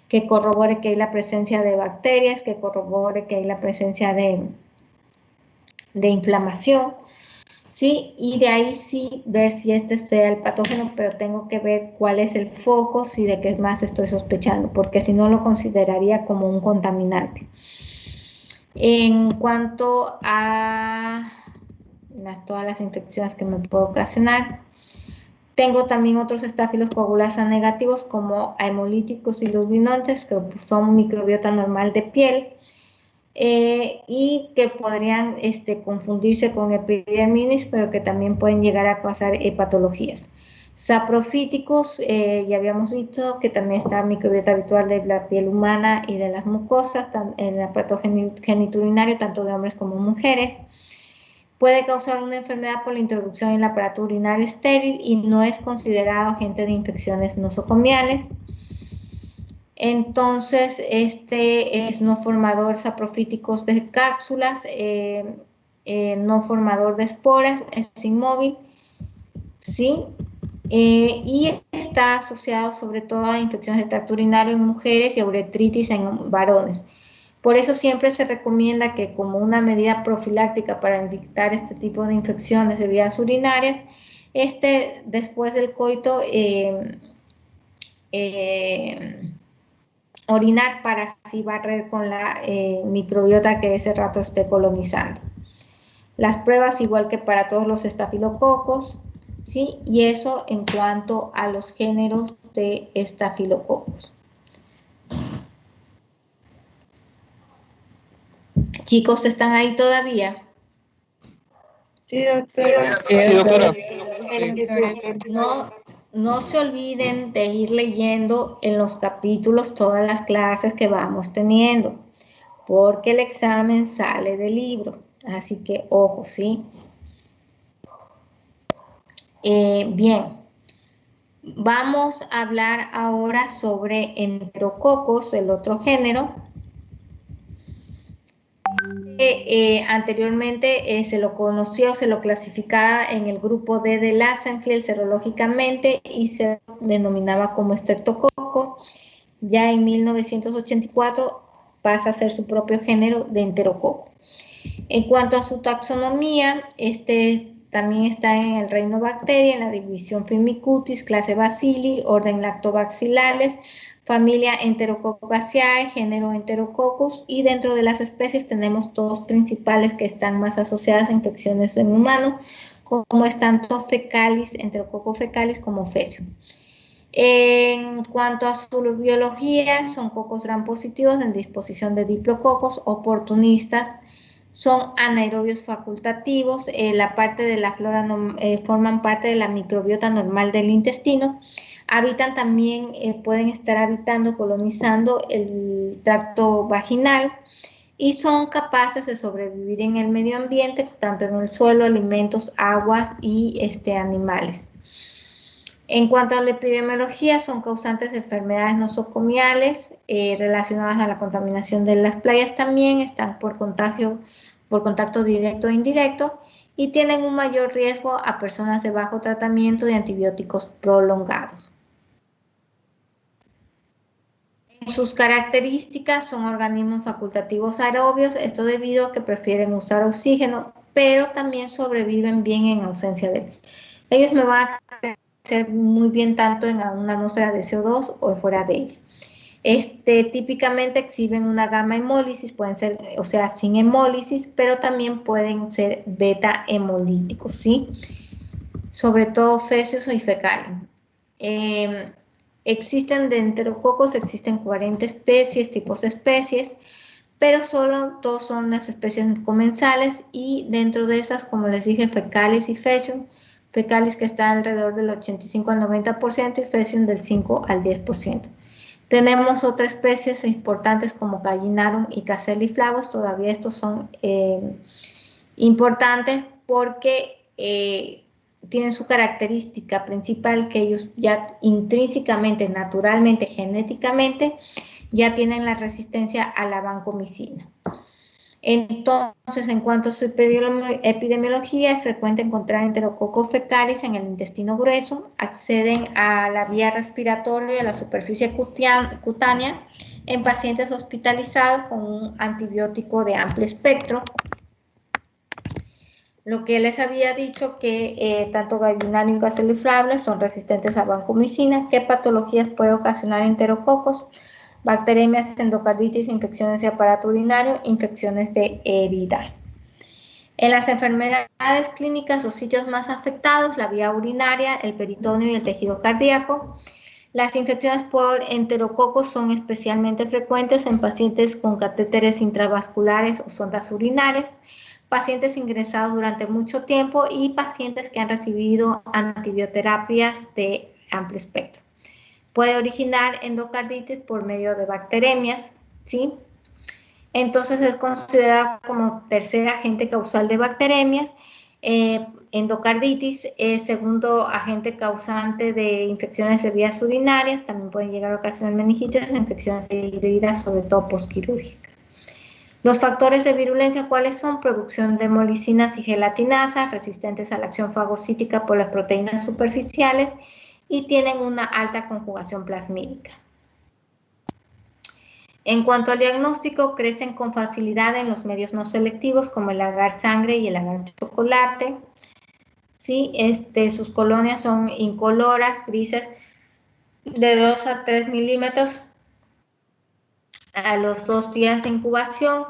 que corrobore que hay la presencia de bacterias, que corrobore que hay la presencia de inflamación, ¿sí? Y de ahí sí ver si sea el patógeno, pero tengo que ver cuál es el foco, si de qué más estoy sospechando, porque si no lo consideraría como un contaminante. En cuanto a todas las infecciones que me puede ocasionar, tengo también otros estáfilos coagulasa negativos como hemolíticos y luminantes, que son microbiota normal de piel, y que podrían confundirse con epidermidis, pero que también pueden llegar a causar patologías. Saprofíticos, ya habíamos visto que también está microbiota habitual de la piel humana y de las mucosas, en el aparato genitourinario, tanto de hombres como mujeres. Puede causar una enfermedad por la introducción en el aparato urinario estéril y no es considerado agente de infecciones nosocomiales. Entonces, es no formador saprofíticos de cápsulas, no formador de esporas, es inmóvil, ¿sí? Y está asociado sobre todo a infecciones de tracto urinario en mujeres y a uretritis en varones. Por eso siempre se recomienda que, como una medida profiláctica para evitar este tipo de infecciones de vías urinarias, después del coito, orinar para así barrer con la microbiota que ese rato esté colonizando. Las pruebas igual que para todos los estafilococos, ¿sí? Y eso en cuanto a los géneros de estafilococos. Chicos, ¿están ahí todavía? Sí, doctora. Sí, doctora. No se olviden de ir leyendo en los capítulos todas las clases que vamos teniendo, porque el examen sale del libro, así que ojo, ¿sí? Bien, vamos a hablar ahora sobre enterococos, el otro género. Anteriormente se lo conoció, se lo clasificaba en el grupo D de Lasenfield serológicamente y se denominaba como estreptococo. Ya en 1984 pasa a ser su propio género de enterococo. En cuanto a su taxonomía, también está en el reino bacteria, en la división Firmicutes, clase Bacilli, orden Lactobacillales, familia Enterococcaceae, género Enterococcus, y dentro de las especies tenemos dos principales que están más asociadas a infecciones en humanos, como es tanto fecalis, Enterococcus fecalis, como Faecium. En cuanto a su biología, son cocos gram positivos en disposición de diplococos, oportunistas, son anaerobios facultativos, la parte de la flora forman parte de la microbiota normal del intestino. Habitan también, pueden estar habitando, colonizando el tracto vaginal, y son capaces de sobrevivir en el medio ambiente, tanto en el suelo, alimentos, aguas y animales. En cuanto a la epidemiología, son causantes de enfermedades nosocomiales relacionadas a la contaminación de las playas también, están por contacto directo e indirecto y tienen un mayor riesgo a personas de bajo tratamiento de antibióticos prolongados. En sus características son organismos facultativos aerobios, esto debido a que prefieren usar oxígeno, pero también sobreviven bien en ausencia de él. Ellos me van a crecer muy bien tanto en una atmósfera de CO2 o fuera de ella. Típicamente exhiben una gamma hemólisis, pueden ser, o sea, sin hemólisis, pero también pueden ser beta hemolíticos, ¿sí? Sobre todo fecios y fecales. Existen de enterococos, existen 40 especies, tipos de especies, pero solo dos son las especies comensales y dentro de esas, como les dije, fecalis y fecium, fecalis que está alrededor del 85 al 90% y fecium del 5 al 10%. Tenemos otras especies importantes como Gallinarum y Caseliflavus, todavía estos son importantes porque tienen su característica principal que ellos ya intrínsecamente, naturalmente, genéticamente, ya tienen la resistencia a la vancomicina. Entonces, en cuanto a su epidemiología, es frecuente encontrar enterococos fecalis en el intestino grueso, acceden a la vía respiratoria y a la superficie cutánea en pacientes hospitalizados con un antibiótico de amplio espectro. Lo que les había dicho que tanto Gallinarum y Caseliflavus son resistentes a vancomicina. ¿Qué patologías puede ocasionar enterococos? Bacteremias, endocarditis, infecciones de aparato urinario, infecciones de herida. En las enfermedades clínicas, los sitios más afectados, la vía urinaria, el peritoneo y el tejido cardíaco. Las infecciones por enterococos son especialmente frecuentes en pacientes con catéteres intravasculares o sondas urinarias, pacientes ingresados durante mucho tiempo y pacientes que han recibido antibioterapias de amplio espectro. Puede originar endocarditis por medio de bacteremias, ¿sí? Entonces es considerado como tercer agente causal de bacteremias. Endocarditis es segundo agente causante de infecciones de vías urinarias, también pueden llegar a ocasionar meningitis, infecciones de heridas, sobre todo postquirúrgicas. Los factores de virulencia, ¿cuáles son? Producción de hemolicinas y gelatinasas, resistentes a la acción fagocítica por las proteínas superficiales, y tienen una alta conjugación plasmídica. En cuanto al diagnóstico, crecen con facilidad en los medios no selectivos como el agar sangre y el agar chocolate. ¿Sí? Sus colonias son incoloras, grises, de 2 a 3 milímetros a los 2 días de incubación.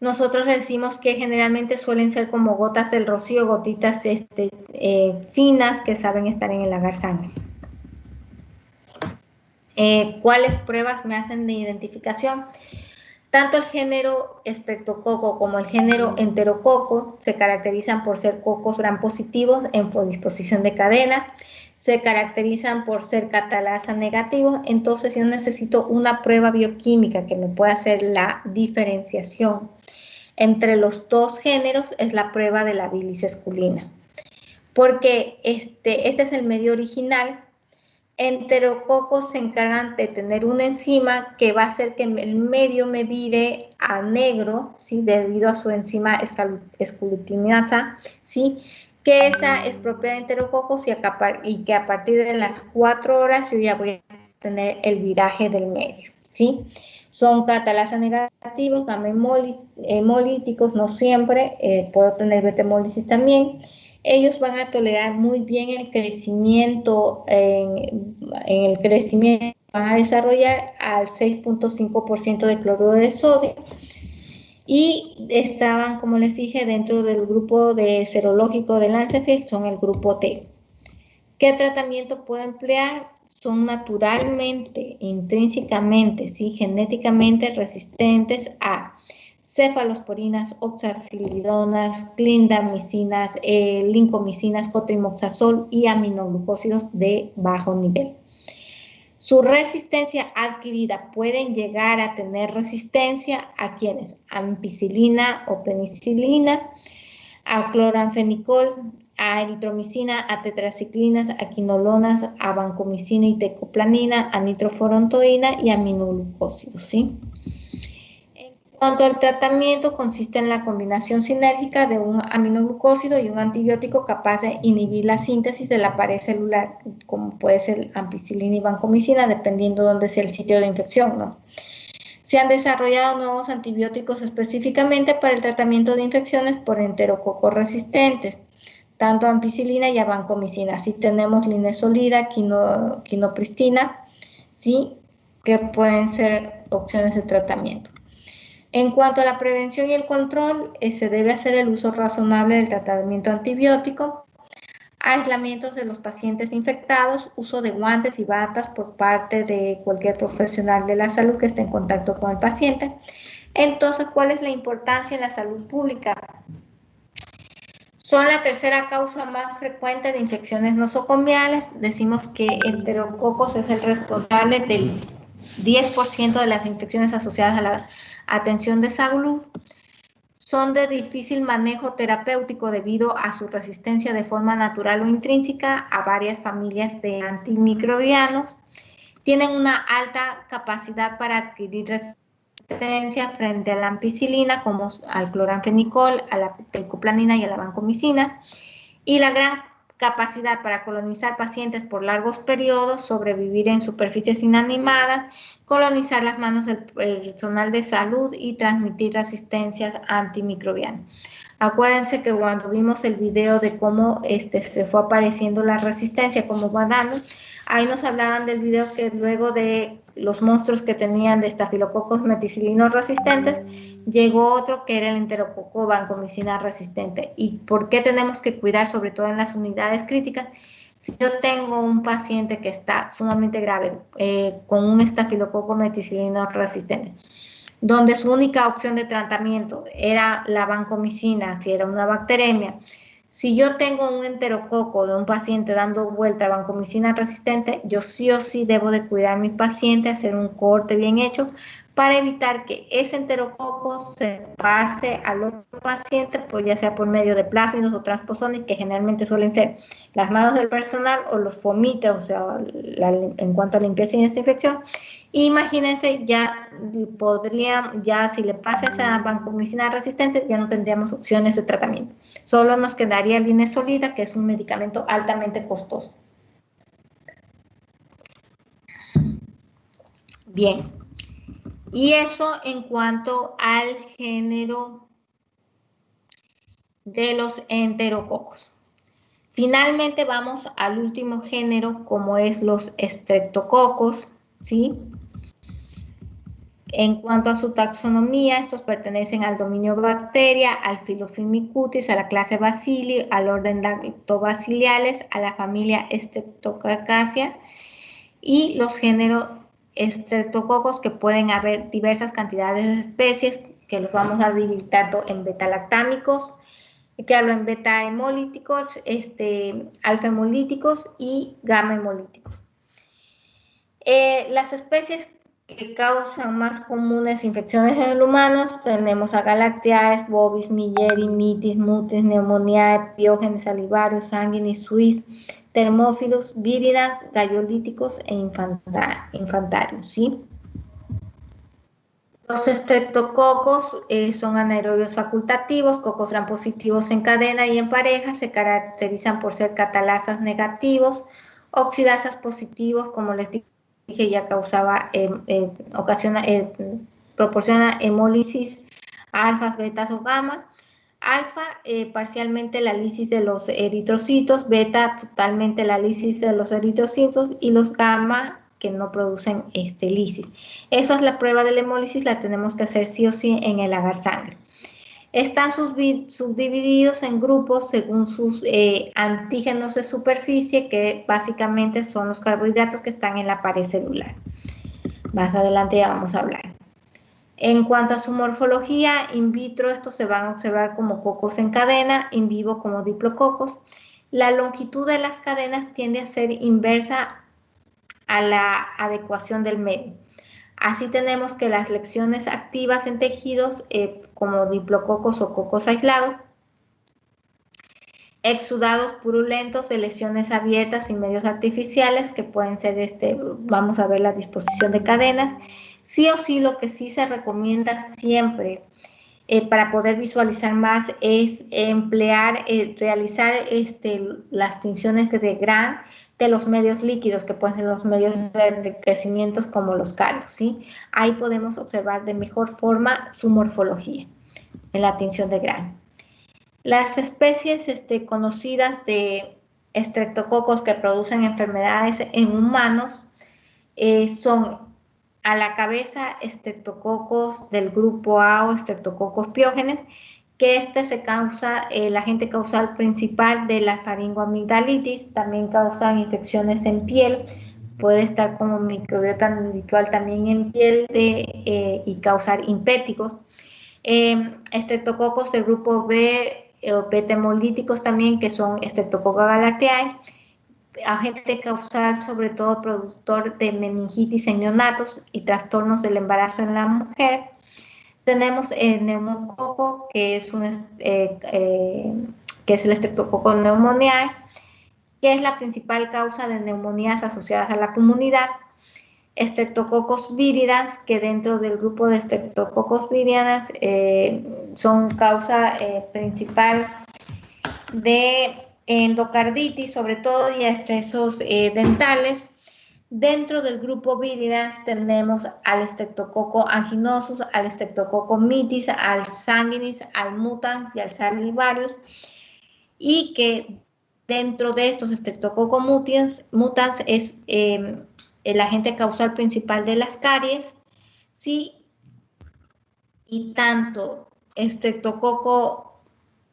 Nosotros decimos que generalmente suelen ser como gotas del rocío, gotitas finas que saben estar en el agar sangre. ¿Cuáles pruebas me hacen de identificación? Tanto el género Streptococo como el género Enterococo se caracterizan por ser cocos gram positivos en disposición de cadena, se caracterizan por ser catalasa negativos, entonces yo necesito una prueba bioquímica que me pueda hacer la diferenciación entre los dos géneros, es la prueba de la bilis esculina, porque este es el medio original. Enterococos se encargan de tener una enzima que va a hacer que el medio me vire a negro, ¿sí? Debido a su enzima esclutinasa, ¿sí? Que esa es propia de enterococos y que a partir de las 4 horas yo ya voy a tener el viraje del medio, ¿sí? Son catalasa negativos, gamma hemolíticos, no siempre, puedo tener beta hemólisis también. Ellos van a tolerar muy bien el crecimiento, van a desarrollar al 6.5% de cloruro de sodio y estaban, como les dije, dentro del grupo de serológico de Lancefield, son el grupo T. ¿Qué tratamiento puedo emplear? Son naturalmente, intrínsecamente, ¿sí? Genéticamente resistentes a cefalosporinas, oxazilidonas, clindamicinas, lincomicinas, cotrimoxazol y aminoglucósidos de bajo nivel. Su resistencia adquirida pueden llegar a tener resistencia a ¿quiénes? A ampicilina o penicilina, a cloranfenicol, a eritromicina, a tetraciclinas, a quinolonas, a vancomicina y tecoplanina, a nitrofurantoína y aminoglucósidos, ¿sí? En cuanto al tratamiento, consiste en la combinación sinérgica de un aminoglucósido y un antibiótico capaz de inhibir la síntesis de la pared celular, como puede ser ampicilina y vancomicina, dependiendo de dónde sea el sitio de infección, ¿no? Se han desarrollado nuevos antibióticos específicamente para el tratamiento de infecciones por enterococos resistentes, tanto ampicilina y vancomicina. Así tenemos linezolida, quinopristina, ¿sí? Que pueden ser opciones de tratamiento. En cuanto a la prevención y el control, se debe hacer el uso razonable del tratamiento antibiótico, aislamientos de los pacientes infectados, uso de guantes y batas por parte de cualquier profesional de la salud que esté en contacto con el paciente. Entonces, ¿cuál es la importancia en la salud pública? Son la tercera causa más frecuente de infecciones nosocomiales. Decimos que enterococos es el responsable del 10% de las infecciones asociadas a la atención de salud. Son de difícil manejo terapéutico debido a su resistencia de forma natural o intrínseca a varias familias de antimicrobianos. Tienen una alta capacidad para adquirir resistencia frente a la ampicilina, como al cloranfenicol, a la tecoplanina y a la vancomicina. Y la gran capacidad para colonizar pacientes por largos periodos, sobrevivir en superficies inanimadas, colonizar las manos del personal de salud y transmitir resistencias antimicrobianas. Acuérdense que cuando vimos el video de cómo se fue apareciendo la resistencia, cómo va dando, ahí nos hablaban del video que luego de los monstruos que tenían de estafilococos meticilinos resistentes, llegó otro que era el enterococo vancomicina resistente. ¿Y por qué tenemos que cuidar, sobre todo en las unidades críticas? Si yo tengo un paciente que está sumamente grave con un estafilococo meticilino resistente, donde su única opción de tratamiento era la vancomicina, si era una bacteremia, si yo tengo un enterococo de un paciente dando vuelta a vancomicina resistente, yo sí o sí debo de cuidar a mi paciente, hacer un corte bien hecho para evitar que ese enterococo se pase al otro paciente, pues ya sea por medio de plásmidos o transposones, que generalmente suelen ser las manos del personal o los fomites, o sea, en cuanto a limpieza y desinfección. Imagínense, ya si le pasa esa vancomicina resistente, ya no tendríamos opciones de tratamiento. Solo nos quedaría el linezolida, que es un medicamento altamente costoso. Bien, y eso en cuanto al género de los enterococos. Finalmente vamos al último género, como es los estreptococos, ¿sí? En cuanto a su taxonomía, estos pertenecen al dominio bacteria, al filo Firmicutes, a la clase Bacilli, al orden Lactobacilliales, a la familia Streptococcacea y los géneros estreptococos, que pueden haber diversas cantidades de especies, que los vamos a dividir tanto en betalactámicos, que hablo en beta hemolíticos, alfa hemolíticos y gamma hemolíticos. Las especies que causan más comunes infecciones en humanos tenemos a Galactiae, Bovis, Milleri, Mitis, Mutis, Pneumoniae, Piógenes, Salivarius, Sanguinis, Suis, Thermophilus, Víridas, Gallolíticos e Infantarius, ¿sí? Los estreptococos son anaerobios facultativos, cocos gram positivos en cadena y en pareja, se caracterizan por ser catalasas negativos, oxidasas positivos, como les dije, ya proporciona hemólisis alfa, betas o gamma. Alfa, parcialmente la lisis de los eritrocitos, beta, totalmente la lisis de los eritrocitos, y los gamma, que no producen lisis. Esa es la prueba de la hemólisis, la tenemos que hacer sí o sí en el agar sangre. Están subdivididos en grupos según sus antígenos de superficie, que básicamente son los carbohidratos que están en la pared celular. Más adelante ya vamos a hablar. En cuanto a su morfología, in vitro estos se van a observar como cocos en cadena, in vivo como diplococos. La longitud de las cadenas tiende a ser inversa a la adecuación del medio. Así tenemos que las lesiones activas en tejidos, como diplococos o cocos aislados, exudados purulentos de lesiones abiertas y medios artificiales, que pueden ser, vamos a ver la disposición de cadenas. Sí o sí, lo que sí se recomienda siempre para poder visualizar más es emplear, realizar las tinciones de Gram de los medios líquidos, que pueden ser los medios de enriquecimientos como los caldos, ¿sí? Ahí podemos observar de mejor forma su morfología en la tinción de Gram. Las especies conocidas de estreptococos que producen enfermedades en humanos son a la cabeza estreptococos del grupo A o estreptococos piógenes, que se causa, el agente causal principal de la faringoamigdalitis, también causan infecciones en piel, puede estar como microbiota habitual también en piel y causar impéticos. Estreptococos del grupo B o beta-hemolíticos también, que son Streptococcus galactiae, agente causal sobre todo productor de meningitis en neonatos y trastornos del embarazo en la mujer. Tenemos el neumococo, que es el Streptococcus pneumoniae, que es la principal causa de neumonías asociadas a la comunidad. Streptococcus viridans, que dentro del grupo de Streptococcus viridans son causa principal de endocarditis, sobre todo, y excesos dentales. Dentro del grupo viridans tenemos al Streptococcus anginosus, al Streptococcus mitis, al sanguinis, al mutans y al salivarius, y que dentro de estos Streptococcus mutans es el agente causal principal de las caries, ¿sí? Y tanto Streptococcus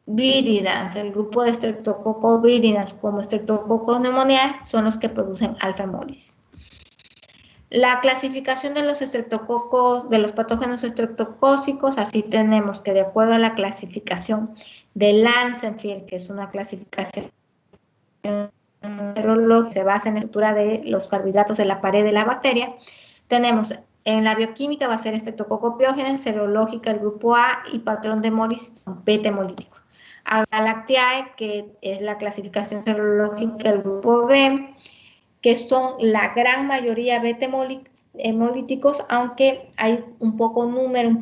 viridans, el grupo de Streptococcus viridans como Streptococcus pneumoniae son los que producen alfa-hemólisis. La clasificación de los estreptococos, de los patógenos estreptocócicos, así tenemos que de acuerdo a la clasificación de Langenfeld, que es una clasificación serológica, se basa en la estructura de los carbohidratos de la pared de la bacteria, tenemos en la bioquímica va a ser Streptococcus pyogenes, serológica el grupo A y patrón de hemólisis beta-hemolíticos. A Galactiae, que es la clasificación serológica del grupo B, que son la gran mayoría beta-hemolíticos, aunque hay un poco número,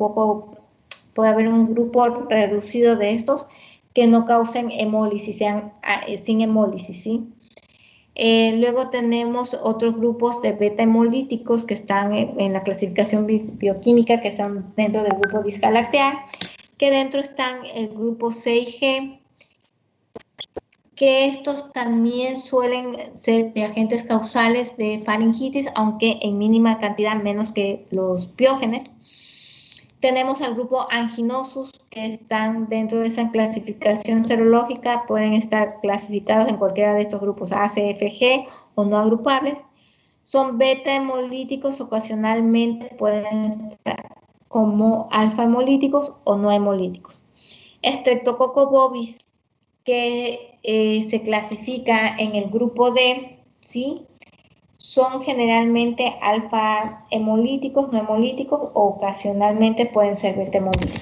puede haber un grupo reducido de estos que no causen hemólisis, sean sin hemólisis, ¿sí? Luego tenemos otros grupos de beta-hemolíticos que están en la clasificación bioquímica, que están dentro del grupo Disgalactiae, que dentro están el grupo C y G, que estos también suelen ser de agentes causales de faringitis, aunque en mínima cantidad, menos que los piógenes. Tenemos al grupo anginosus, que están dentro de esa clasificación serológica, pueden estar clasificados en cualquiera de estos grupos A, C, F, G o no agrupables. Son beta-hemolíticos, ocasionalmente pueden estar como alfa-hemolíticos o no hemolíticos. Streptococcus bovis, que se clasifica en el grupo D, ¿sí? Son generalmente alfa hemolíticos, no hemolíticos, o ocasionalmente pueden ser beta hemolíticos.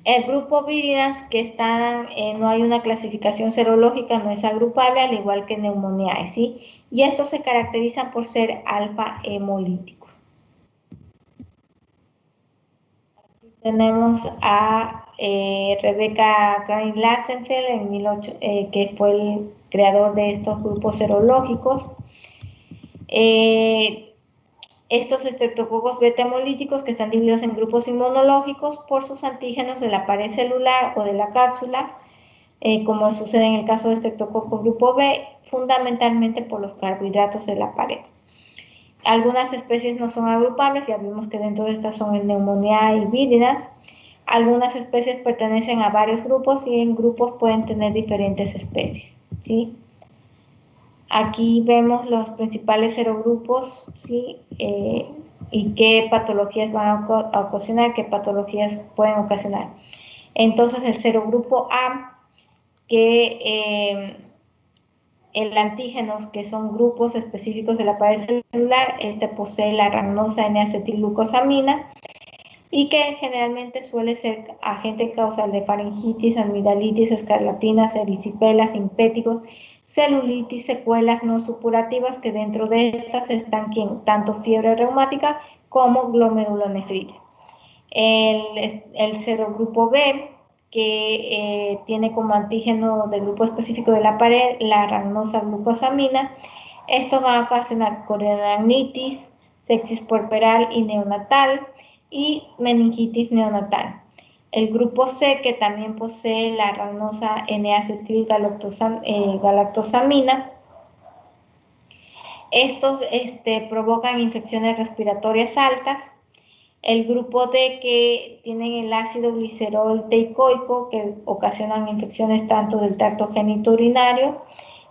El grupo viridans, que están, no hay una clasificación serológica, no es agrupable, al igual que Pneumoniae, ¿sí? Y estos se caracterizan por ser alfa hemolíticos. Aquí tenemos a Rebecca Klein-Langenfeld, que fue el creador de estos grupos serológicos. Estos estreptococos beta-hemolíticos, que están divididos en grupos inmunológicos por sus antígenos de la pared celular o de la cápsula, como sucede en el caso de estreptococos grupo B, fundamentalmente por los carbohidratos de la pared. Algunas especies no son agrupables, ya vimos que dentro de estas son el Pneumoniae y viridans. Algunas especies pertenecen a varios grupos y en grupos pueden tener diferentes especies, ¿sí? Aquí vemos los principales serogrupos, ¿sí? Y qué patologías van a ocasionar, qué patologías pueden ocasionar. Entonces, el serogrupo A, que el antígenos, que son grupos específicos de la pared celular. Este posee la rhamnosa N-acetilglucosamina y que generalmente suele ser agente causal de faringitis, amigdalitis, escarlatinas, erisipelas, impéticos, celulitis, secuelas no supurativas, que dentro de estas están tanto fiebre reumática como glomerulonefritis. El serogrupo B, que tiene como antígeno del grupo específico de la pared la rhamnosa glucosamina. Esto va a ocasionar corionitis, sepsis puerperal y neonatal y meningitis neonatal. El grupo C, que también posee la rhamnosa N-acetilgalactosamina. Estos provocan infecciones respiratorias altas. El grupo D, que tienen el ácido glicerol teicoico, que ocasionan infecciones tanto del tracto genitourinario,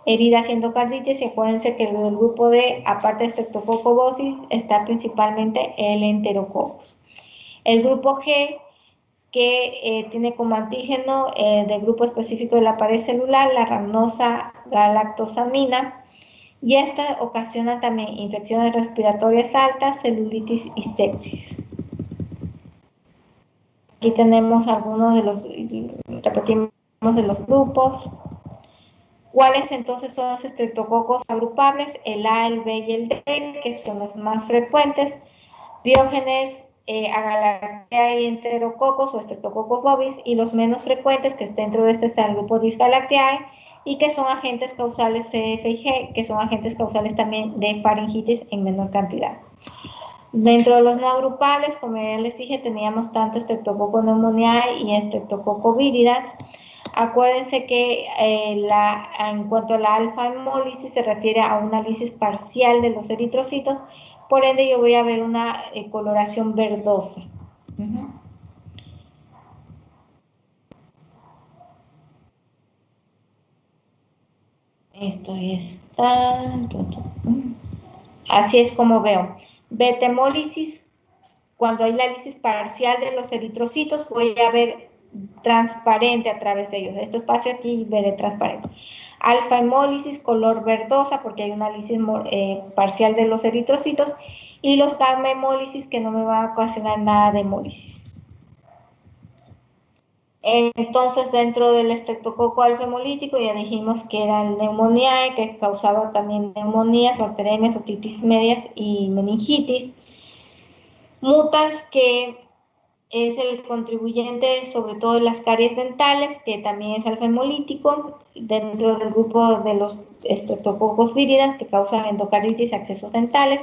heridas y endocarditis. Y acuérdense que el grupo D, aparte de Streptococcus está principalmente el Enterococcus. El grupo G, que tiene como antígeno del grupo específico de la pared celular la rhamnosa galactosamina, y esta ocasiona también infecciones respiratorias altas, celulitis y sepsis. Aquí tenemos algunos de los, repetimos, de los grupos. ¿Cuáles entonces son los estreptococos agrupables? El A, el B y el D, que son los más frecuentes. Biógenes, Agalactiae y Enterococos o Streptococcus bovis, y los menos frecuentes, que dentro de este está el grupo Disgalactiae, y que son agentes causales CF y G, que son agentes causales también de faringitis en menor cantidad. Dentro de los no agrupables, como ya les dije, teníamos tanto Streptococcus pneumoniae y Streptococcus viridans. Acuérdense que en cuanto a la alfa-hemólisis se refiere a una lisis parcial de los eritrocitos, por ende yo voy a ver una coloración verdosa. Esto está. Así es como veo. Beta-hemólisis, cuando hay la lisis parcial de los eritrocitos, voy a ver transparente a través de ellos. Este espacio aquí veré transparente. Alfa-hemólisis, color verdosa, porque hay una lisis parcial de los eritrocitos. Y los gamma-hemólisis, que no me va a ocasionar nada de hemólisis. Entonces, dentro del estreptococo alfa-hemolítico ya dijimos que era el Pneumoniae, que causaba también neumonías, bacteriemias, otitis medias y meningitis. Mutas, que es el contribuyente sobre todo en las caries dentales, que también es alfa-hemolítico, dentro del grupo de los Streptococcus viridans, que causan endocarditis y accesos dentales.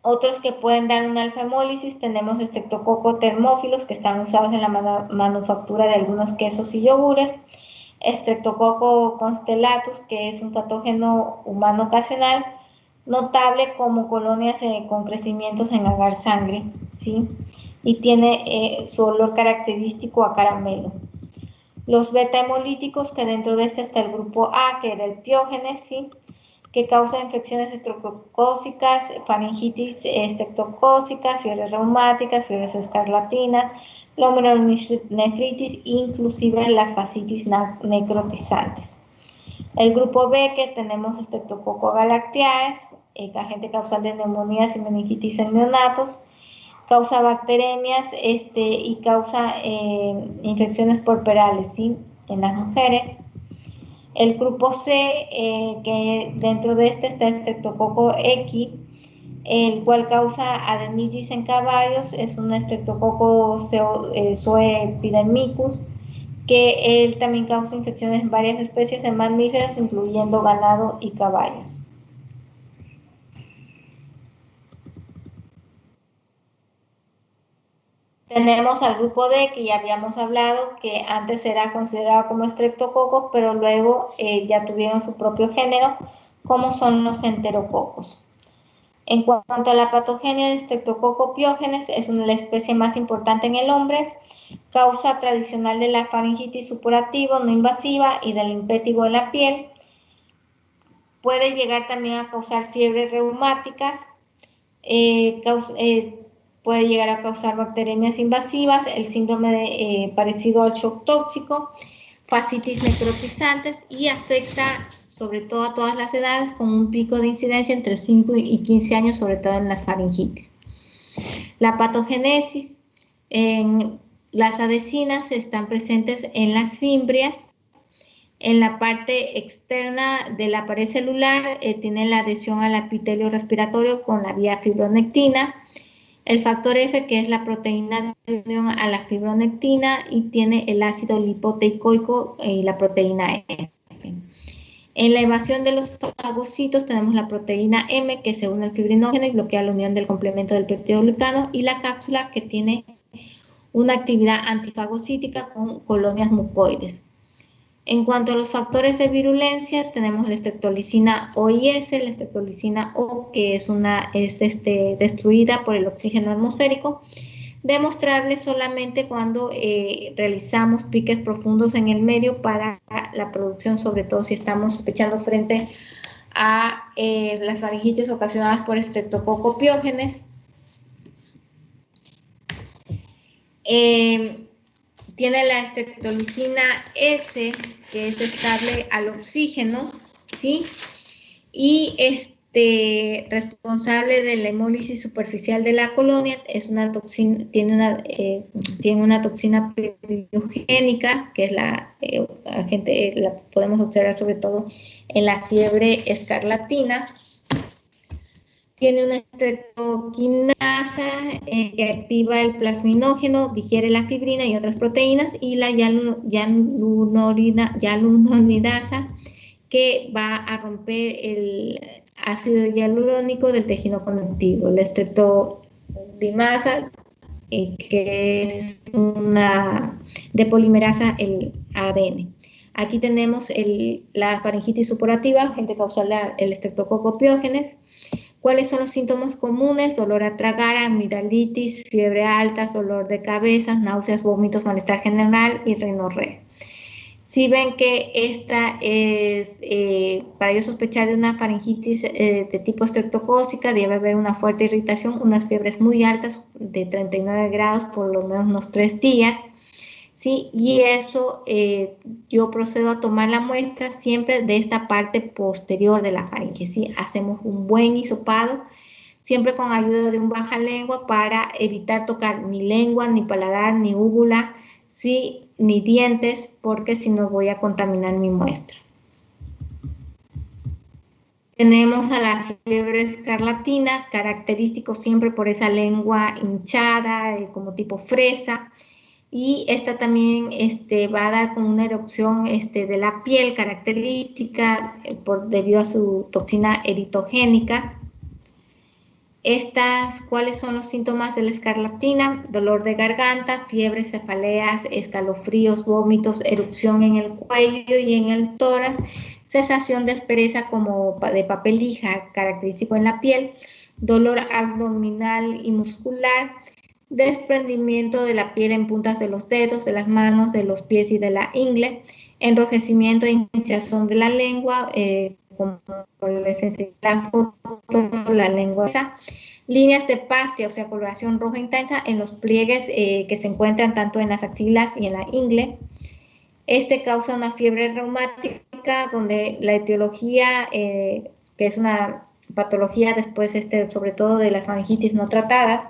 Otros que pueden dar una alfa-hemólisis, tenemos Streptococcus thermophilus, que están usados en la manufactura de algunos quesos y yogures. Streptococcus constellatus, que es un patógeno humano ocasional, notable como colonias con crecimientos en agar sangre, ¿sí? Y tiene su olor característico a caramelo. Los beta-hemolíticos, que dentro de este está el grupo A, que era el Piógenes, ¿sí?, que causa infecciones estreptocócicas, faringitis estreptocócicas, fiebres reumáticas, fiebres escarlatinas, glomerulonefritis, inclusive las fascitis necrotizantes. El grupo B, que tenemos Streptococcus galactiae, agente causal de neumonías y meningitis en neonatos, causa bacteremias y causa infecciones puerperales, ¿sí?, en las mujeres. El grupo C, que dentro de este está Streptococcus equi, el cual causa adenitis en caballos, es un Streptococcus zoeepidemicus, que él también causa infecciones en varias especies de mamíferos, incluyendo ganado y caballos. Tenemos al grupo D, que ya habíamos hablado, que antes era considerado como Streptococcus, pero luego ya tuvieron su propio género, como son los enterococos. En cuanto a la patogenia de Streptococcus pyogenes, es la especie más importante en el hombre, causa tradicional de la faringitis supurativo no invasiva y del impétigo en la piel. Puede llegar también a causar fiebres reumáticas, puede llegar a causar bacteriemias invasivas, el síndrome parecido al shock tóxico, fascitis necrotizantes y afecta sobre todo a todas las edades con un pico de incidencia entre 5 y 15 años, sobre todo en las faringitis. La patogénesis, las adhesinas están presentes en las fimbrias. En la parte externa de la pared celular tiene la adhesión al epitelio respiratorio con la vía fibronectina. El factor F, que es la proteína de unión a la fibronectina, y tiene el ácido lipoteicoico y la proteína F. En la evasión de los fagocitos tenemos la proteína M, que se une al fibrinógeno y bloquea la unión del complemento del peptidoglicano, y la cápsula, que tiene una actividad antifagocítica con colonias mucoides. En cuanto a los factores de virulencia, tenemos la streptolicina O y S, la streptolicina O, que es destruida por el oxígeno atmosférico, demostrable solamente cuando realizamos piques profundos en el medio para la producción, sobre todo si estamos sospechando frente a las faringitis ocasionadas por Streptococcus pyogenes. Tiene la streptolicina S, que es estable al oxígeno, ¿sí? Y responsable de la hemólisis superficial de la colonia, es una toxina, tiene una toxina pirogénica, que es la podemos observar sobre todo en la fiebre escarlatina. Tiene una estreptoquinasa que activa el plasminógeno, digiere la fibrina y otras proteínas, y la hialuronidasa, que va a romper el ácido hialurónico del tejido conectivo. La estreptodimasa, que es una depolimerasa el ADN. Aquí tenemos la faringitis supurativa, agente causal el Streptococcus pyogenes. ¿Cuáles son los síntomas comunes? Dolor a tragar, amigdalitis, fiebre alta, dolor de cabeza, náuseas, vómitos, malestar general y rinorrea. Si ven que esta es, para yo sospechar de una faringitis de tipo estreptocócica, debe haber una fuerte irritación, unas fiebres muy altas de 39 grados por lo menos unos 3 días. ¿Sí? Y eso yo procedo a tomar la muestra siempre de esta parte posterior de la faringe, ¿sí? Hacemos un buen hisopado, siempre con ayuda de un bajalengua para evitar tocar ni lengua, ni paladar, ni úvula, ¿sí? Ni dientes, porque si no voy a contaminar mi muestra. Tenemos a la fiebre escarlatina, característico siempre por esa lengua hinchada, como tipo fresa. Y esta también va a dar como una erupción de la piel característica debido a su toxina eritogénica. ¿Cuáles son los síntomas de la escarlatina? Dolor de garganta, fiebre, cefaleas, escalofríos, vómitos, erupción en el cuello y en el tórax, sensación de aspereza como de papel lija, característico en la piel, dolor abdominal y muscular, desprendimiento de la piel en puntas de los dedos, de las manos, de los pies y de la ingle, enrojecimiento e hinchazón de la lengua, como les enseñé la foto, la lengua, líneas de pastia, o sea, coloración roja intensa en los pliegues que se encuentran tanto en las axilas y en la ingle. Causa una fiebre reumática, donde la etiología, que es una patología después, sobre todo de las faringitis no tratadas,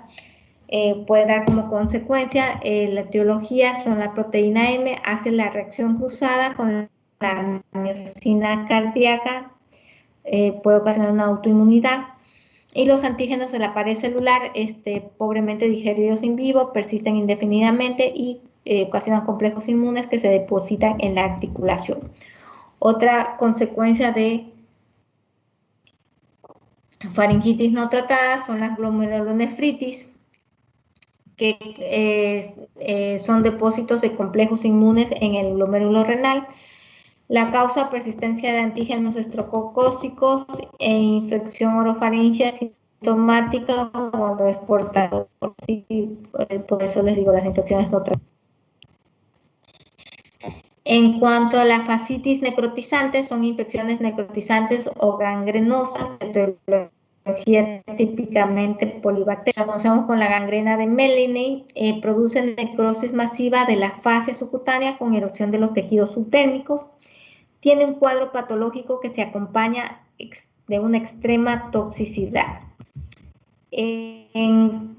puede dar como consecuencia, la etiología son la proteína M, hace la reacción cruzada con la miocina cardíaca, puede ocasionar una autoinmunidad, y los antígenos de la pared celular, pobremente digeridos in vivo, persisten indefinidamente y ocasionan complejos inmunes que se depositan en la articulación. Otra consecuencia de faringitis no tratada son las glomerulonefritis, que son depósitos de complejos inmunes en el glomérulo renal. La causa, persistencia de antígenos estreptocócicos e infección orofaringea sintomática cuando es portador. Por eso les digo, las infecciones no tratadas. En cuanto a la fascitis necrotizante, son infecciones necrotizantes o gangrenosas etiología típicamente polibacteriana. Conocemos con la gangrena de Melinet, produce necrosis masiva de la fascia subcutánea con erosión de los tejidos subdérmicos. Tiene un cuadro patológico que se acompaña de una extrema toxicidad. En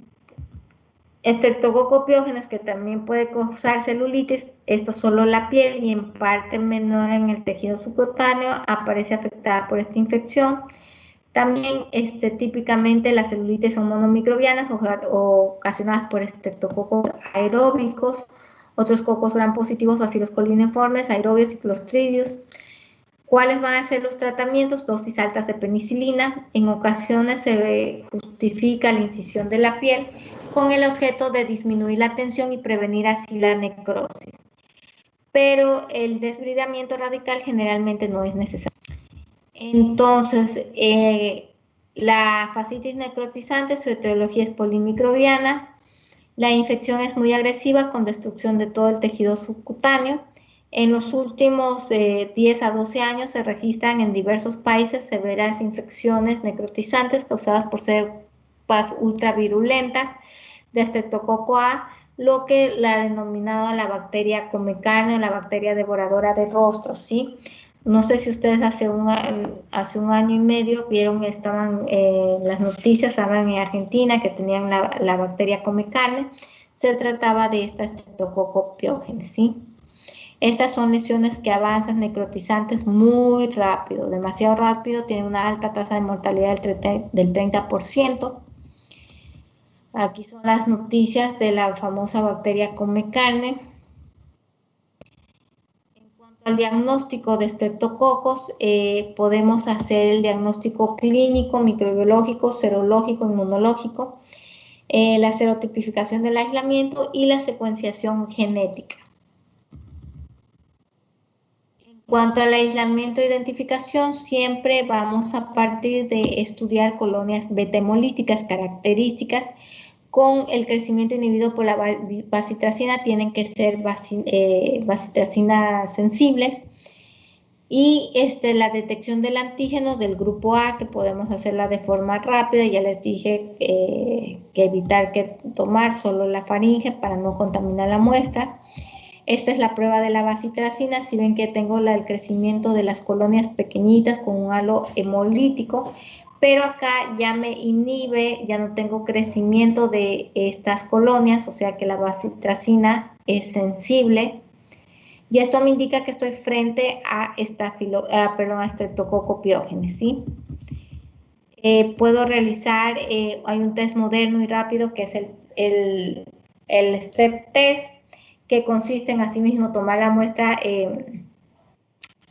Streptococcus pyogenes, que también puede causar celulitis, esto solo la piel y en parte menor en el tejido subcutáneo aparece afectada por esta infección. También típicamente las celulitis son monomicrobianas o ocasionadas por estreptococos aeróbicos, otros cocos gram positivos, bacilos colineformes, aerobios y clostridios. ¿Cuáles van a ser los tratamientos? Dosis altas de penicilina. En ocasiones se justifica la incisión de la piel con el objeto de disminuir la tensión y prevenir así la necrosis. Pero el desbridamiento radical generalmente no es necesario. Entonces, la fascitis necrotizante, su etiología es polimicrobiana. La infección es muy agresiva con destrucción de todo el tejido subcutáneo. En los últimos 10 a 12 años se registran en diversos países severas infecciones necrotizantes causadas por cepas ultravirulentas de Streptococcus A, lo que la ha denominado la bacteria come carne, la bacteria devoradora de rostros, ¿sí? No sé si ustedes hace un año y medio vieron, estaban las noticias, estaban en Argentina que tenían la bacteria come carne. Se trataba de esta Streptococcus pyogenes, ¿sí? Estas son lesiones que avanzan necrotizantes muy rápido, demasiado rápido, tienen una alta tasa de mortalidad del 30%. Aquí son las noticias de la famosa bacteria come carne. En cuanto al diagnóstico de estreptococos, podemos hacer el diagnóstico clínico, microbiológico, serológico, inmunológico, la serotipificación del aislamiento y la secuenciación genética. En cuanto al aislamiento e identificación, siempre vamos a partir de estudiar colonias beta-hemolíticas características con el crecimiento inhibido por la bacitracina, tienen que ser bacitracina sensibles, y la detección del antígeno del grupo A, que podemos hacerla de forma rápida. Ya les dije que evitar tomar solo la faringe para no contaminar la muestra. Esta es la prueba de la bacitracina. Si ven que tengo el crecimiento de las colonias pequeñitas con un halo hemolítico, pero acá ya me inhibe, ya no tengo crecimiento de estas colonias, o sea que la bacitracina es sensible. Y esto me indica que estoy frente a Streptococcus pyogenes, ¿sí? Puedo realizar, hay un test moderno y rápido que es el Strep test, que consiste en asimismo tomar la muestra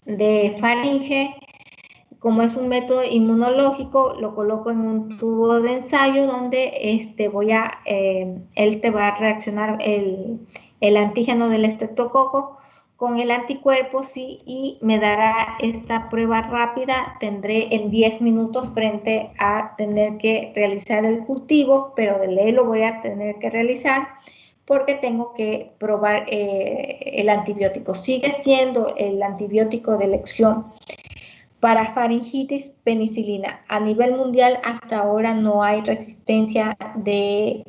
de faringe. Como es un método inmunológico, lo coloco en un tubo de ensayo donde él te va a reaccionar el antígeno del estreptococo con el anticuerpo, ¿sí? Y me dará esta prueba rápida. Tendré en 10 minutos frente a tener que realizar el cultivo, pero de ley lo voy a tener que realizar porque tengo que probar el antibiótico. Sigue siendo el antibiótico de elección para faringitis, penicilina. A nivel mundial hasta ahora no hay resistencia de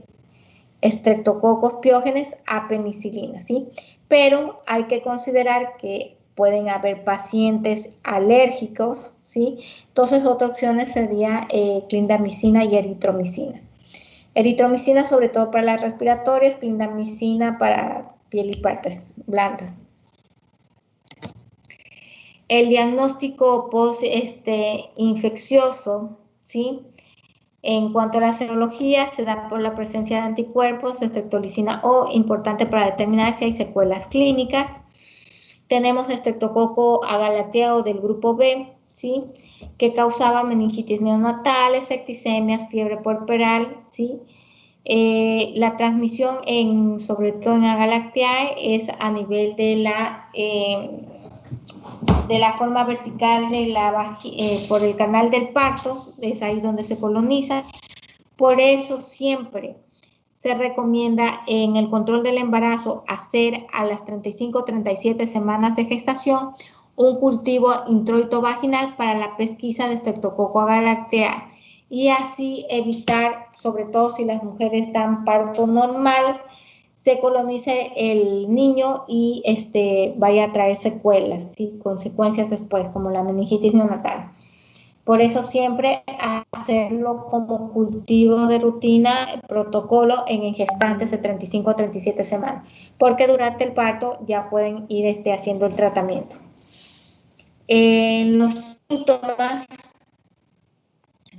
Streptococcus pyogenes a penicilina, ¿sí? Pero hay que considerar que pueden haber pacientes alérgicos, ¿sí? Entonces otra opción sería clindamicina y eritromicina. Eritromicina sobre todo para las respiratorias, clindamicina para piel y partes blandas. El diagnóstico post-infeccioso, ¿sí? En cuanto a la serología, se da por la presencia de anticuerpos de streptolicina O, importante para determinar si hay secuelas clínicas. Tenemos Streptococcus agalactiae del grupo B, ¿sí? Que causaba meningitis neonatales, septicemias, fiebre puerperal, ¿sí? La transmisión, sobre todo en Agalactiae, es a nivel de la forma vertical por el canal del parto, es ahí donde se coloniza. Por eso siempre se recomienda en el control del embarazo hacer a las 35-37 semanas de gestación un cultivo introito vaginal para la pesquisa de Streptococcus agalactiae. y así evitar, sobre todo si las mujeres dan parto normal, se colonice el niño y vaya a traer secuelas, ¿sí? Consecuencias después, como la meningitis neonatal. Por eso siempre hacerlo como cultivo de rutina, protocolo en gestantes de 35 a 37 semanas, porque durante el parto ya pueden ir haciendo el tratamiento. En los síntomas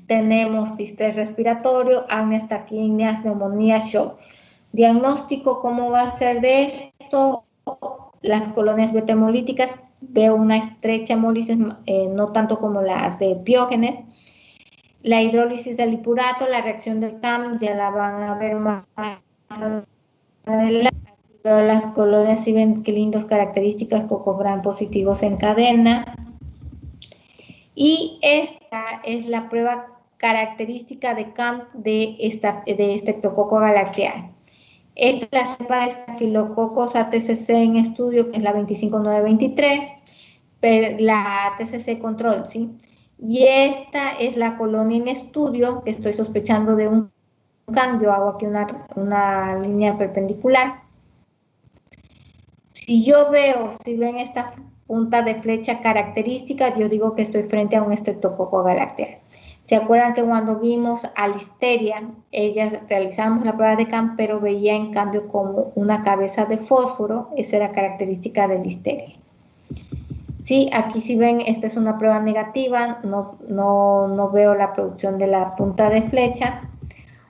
tenemos distrés respiratorio, apneas, taquipneas, neumonía, shock. Diagnóstico, ¿cómo va a ser de esto? Las colonias beta-hemolíticas, veo una estrecha hemólisis, no tanto como las de Piógenes. La hidrólisis del lipurato, la reacción del CAM, ya la van a ver más adelante. Veo las colonias, si ven qué lindas características, cocos gram positivos en cadena. Y esta es la prueba característica de CAM de Streptococcus galactiae. Esta es la cepa de Staphylococcus ATCC en estudio, que es la 25923, pero la TCC control, ¿sí? Y esta es la colonia en estudio, que estoy sospechando de un cambio. Hago aquí una línea perpendicular. Si yo veo, si ven esta punta de flecha característica, yo digo que estoy frente a un Streptococcus galactiae. ¿Se acuerdan que cuando vimos a Listeria, ellas realizamos la prueba de CAM, pero veía en cambio como una cabeza de fósforo? Esa era característica de Listeria. Sí, aquí si ven, esta es una prueba negativa, no veo la producción de la punta de flecha.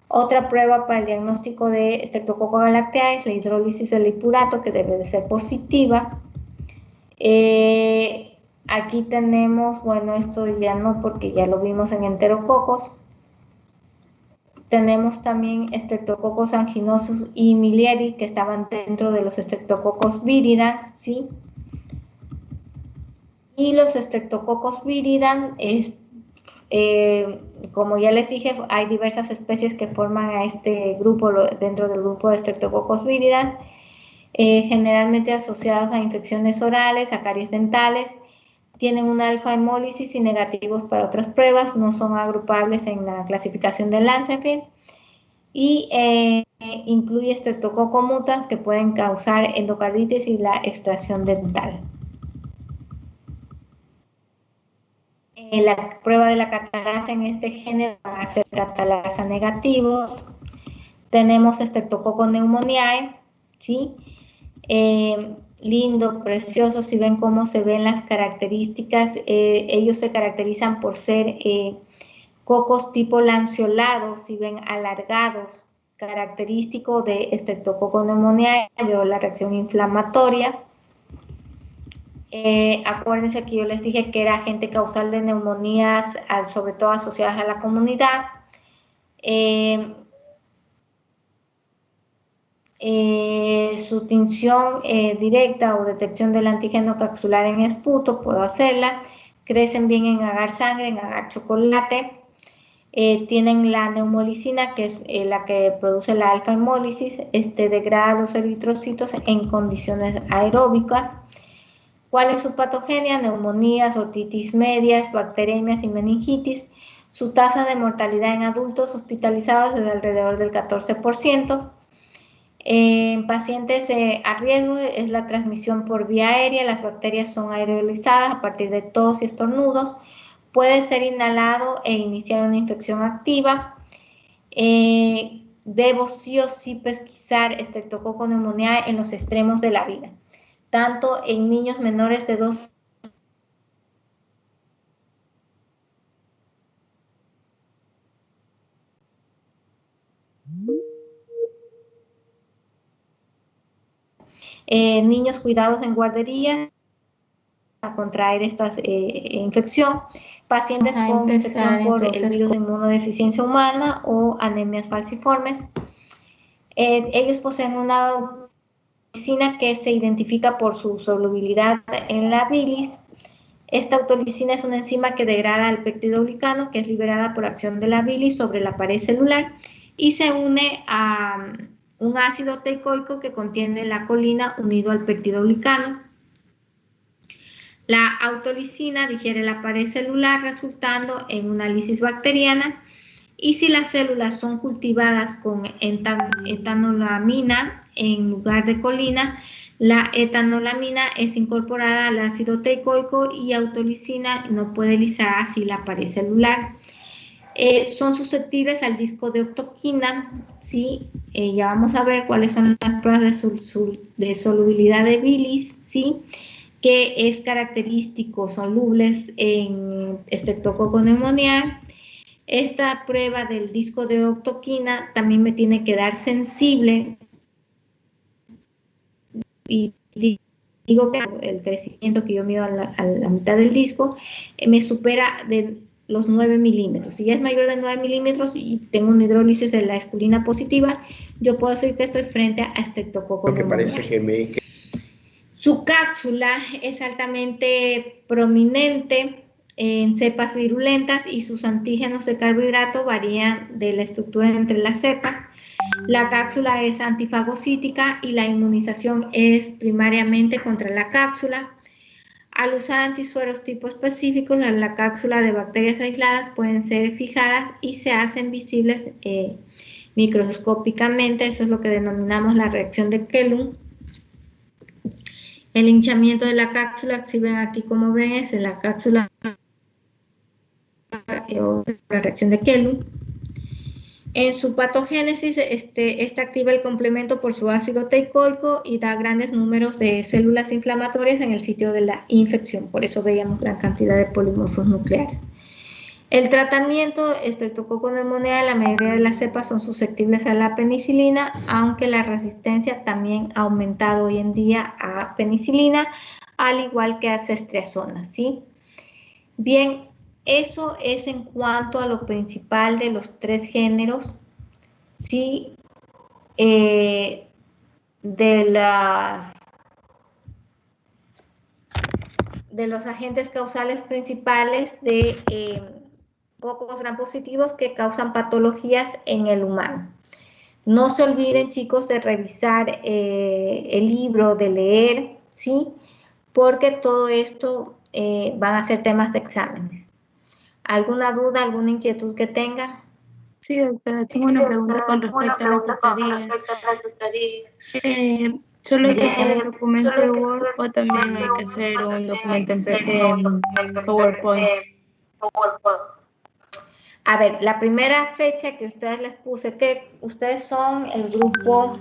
Otra prueba para el diagnóstico de Streptococcus galactiae es la hidrólisis del lipurato, que debe de ser positiva. Aquí tenemos, bueno, esto ya no, porque ya lo vimos en enterococos. Tenemos también Streptococcus anginosus y milieri, que estaban dentro de los Streptococcus viridans, ¿sí? Y los Streptococcus viridans, como ya les dije, hay diversas especies que forman a este grupo, dentro del grupo de Streptococcus viridans, generalmente asociados a infecciones orales, a caries dentales, tienen una alfa-hemólisis y negativos para otras pruebas, no son agrupables en la clasificación de Langenfeld, y incluye Streptococcus mutans, que pueden causar endocarditis y la extracción dental. La prueba de la catalasa en este género van a ser catalasa negativos. Tenemos Streptococcus pneumoniae, ¿sí? Lindo, precioso, si ven cómo se ven las características, ellos se caracterizan por ser cocos tipo lanceolados, si ven alargados, característico de Streptococcus pneumoniae. Veo la reacción inflamatoria. Acuérdense que yo les dije que era agente causal de neumonías, sobre todo asociadas a la comunidad. Su tinción directa o detección del antígeno capsular en esputo, puedo hacerla. Crecen bien en agar sangre, en agar chocolate. Tienen la neumolicina, que es la que produce la alfa-hemólisis, degrada los eritrocitos en condiciones aeróbicas. ¿Cuál es su patogenia? Neumonías, otitis medias, bacteremias y meningitis. Su tasa de mortalidad en adultos hospitalizados es de alrededor del 14%. En pacientes a riesgo es la transmisión por vía aérea. Las bacterias son aerolizadas a partir de tos y estornudos. Puede ser inhalado e iniciar una infección activa. Debo sí o sí pesquisar Streptococcus pneumoniae en los extremos de la vida, tanto en niños menores de 2 niños cuidados en guarderías a contraer esta infección, pacientes con infección por el virus de inmunodeficiencia humana o anemias falciformes. Ellos poseen una autolicina que se identifica por su solubilidad en la bilis. Esta autolicina es una enzima que degrada el peptidoglicano, que es liberada por acción de la bilis sobre la pared celular, y se une a un ácido teicoico que contiene la colina unido al peptidoglicano. La autolicina digiere la pared celular, resultando en una lisis bacteriana. Y si las células son cultivadas con etanolamina en lugar de colina, la etanolamina es incorporada al ácido teicoico y autolisina no puede lisar así la pared celular. Son susceptibles al disco de octoquina, ¿sí? Ya vamos a ver cuáles son las pruebas de solubilidad de bilis, ¿sí? Que es característico, solubles en Streptococcus pneumoniae. Esta prueba del disco de octoquina también me tiene que dar sensible y digo que el crecimiento que yo mido a la mitad del disco me supera de los 9 milímetros. Si ya es mayor de 9 milímetros y tengo una hidrólisis de la esculina positiva, yo puedo decir que estoy frente a Streptococcus pneumoniae. Su cápsula es altamente prominente en cepas virulentas y sus antígenos de carbohidrato varían de la estructura entre las cepas. La cápsula es antifagocítica y la inmunización es primariamente contra la cápsula. Al usar antisueros tipo específicos, la cápsula de bacterias aisladas pueden ser fijadas y se hacen visibles microscópicamente. Eso es lo que denominamos la reacción de Kellum. El hinchamiento de la cápsula, si ven aquí como ven, es en la cápsula la reacción de Kellum. En su patogénesis, esta activa el complemento por su ácido teicoico y da grandes números de células inflamatorias en el sitio de la infección. Por eso veíamos gran cantidad de polimorfos nucleares. El tratamiento, Streptococcus pneumoniae, la mayoría de las cepas son susceptibles a la penicilina, aunque la resistencia también ha aumentado hoy en día a penicilina, al igual que a ceftriaxona, ¿sí? Bien, eso es en cuanto a lo principal de los 3 géneros, ¿sí? De los agentes causales principales de cocos gram positivos que causan patologías en el humano. No se olviden, chicos, de revisar el libro, de leer, ¿sí? Porque todo esto van a ser temas de exámenes. ¿Alguna duda, alguna inquietud que tenga? Sí, doctora, tengo una pregunta con respecto a la tutoría. ¿Solo hay que hacer el documento de Word o también hay que hacer un documento en PowerPoint? A ver, la primera fecha que ustedes les puse, que ustedes son el grupo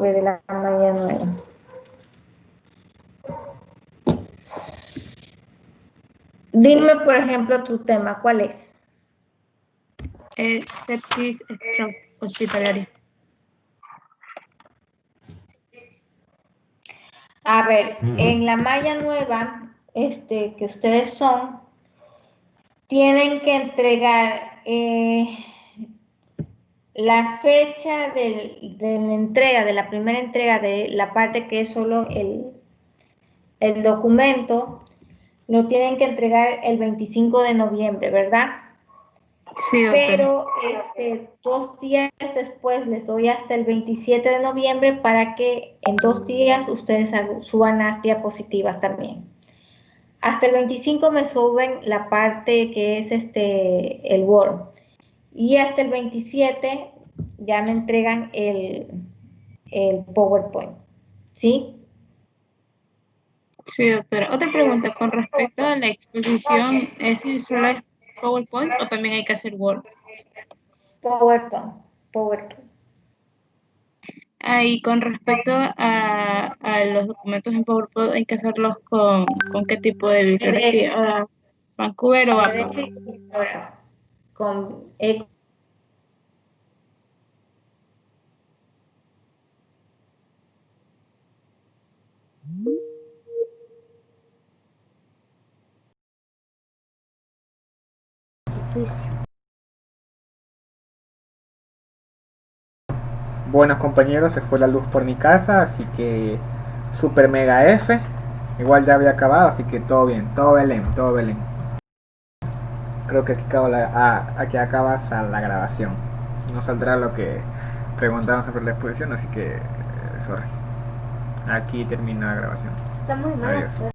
B de la malla nueva. Dime, por ejemplo, tu tema, ¿cuál es? Sepsis extrahospitalaria. A ver, en la malla nueva, que ustedes son, tienen que entregar la fecha de la entrega, de la primera entrega de la parte que es solo el documento, lo tienen que entregar el 25 de noviembre, ¿verdad? Sí, doctora. Pero 2 días después les doy hasta el 27 de noviembre para que en 2 días ustedes suban las diapositivas también. Hasta el 25 me suben la parte que es el Word. Y hasta el 27 ya me entregan el PowerPoint. ¿Sí? Sí, doctora. Otra pregunta con respecto a la exposición, ¿es si solo es PowerPoint o también hay que hacer Word? PowerPoint. Y con respecto a los documentos en PowerPoint, ¿hay que hacerlos con qué tipo de bibliografía? ¿Vancouver o APA? Con Buenos compañeros, se fue la luz por mi casa, así que super mega F. Igual ya había acabado, así que todo bien, todo Belén, todo Belén. Creo que aquí acaba la grabación. No saldrá lo que preguntaron sobre la exposición, así que sorry. Aquí termina la grabación. Está muy mal. Adiós.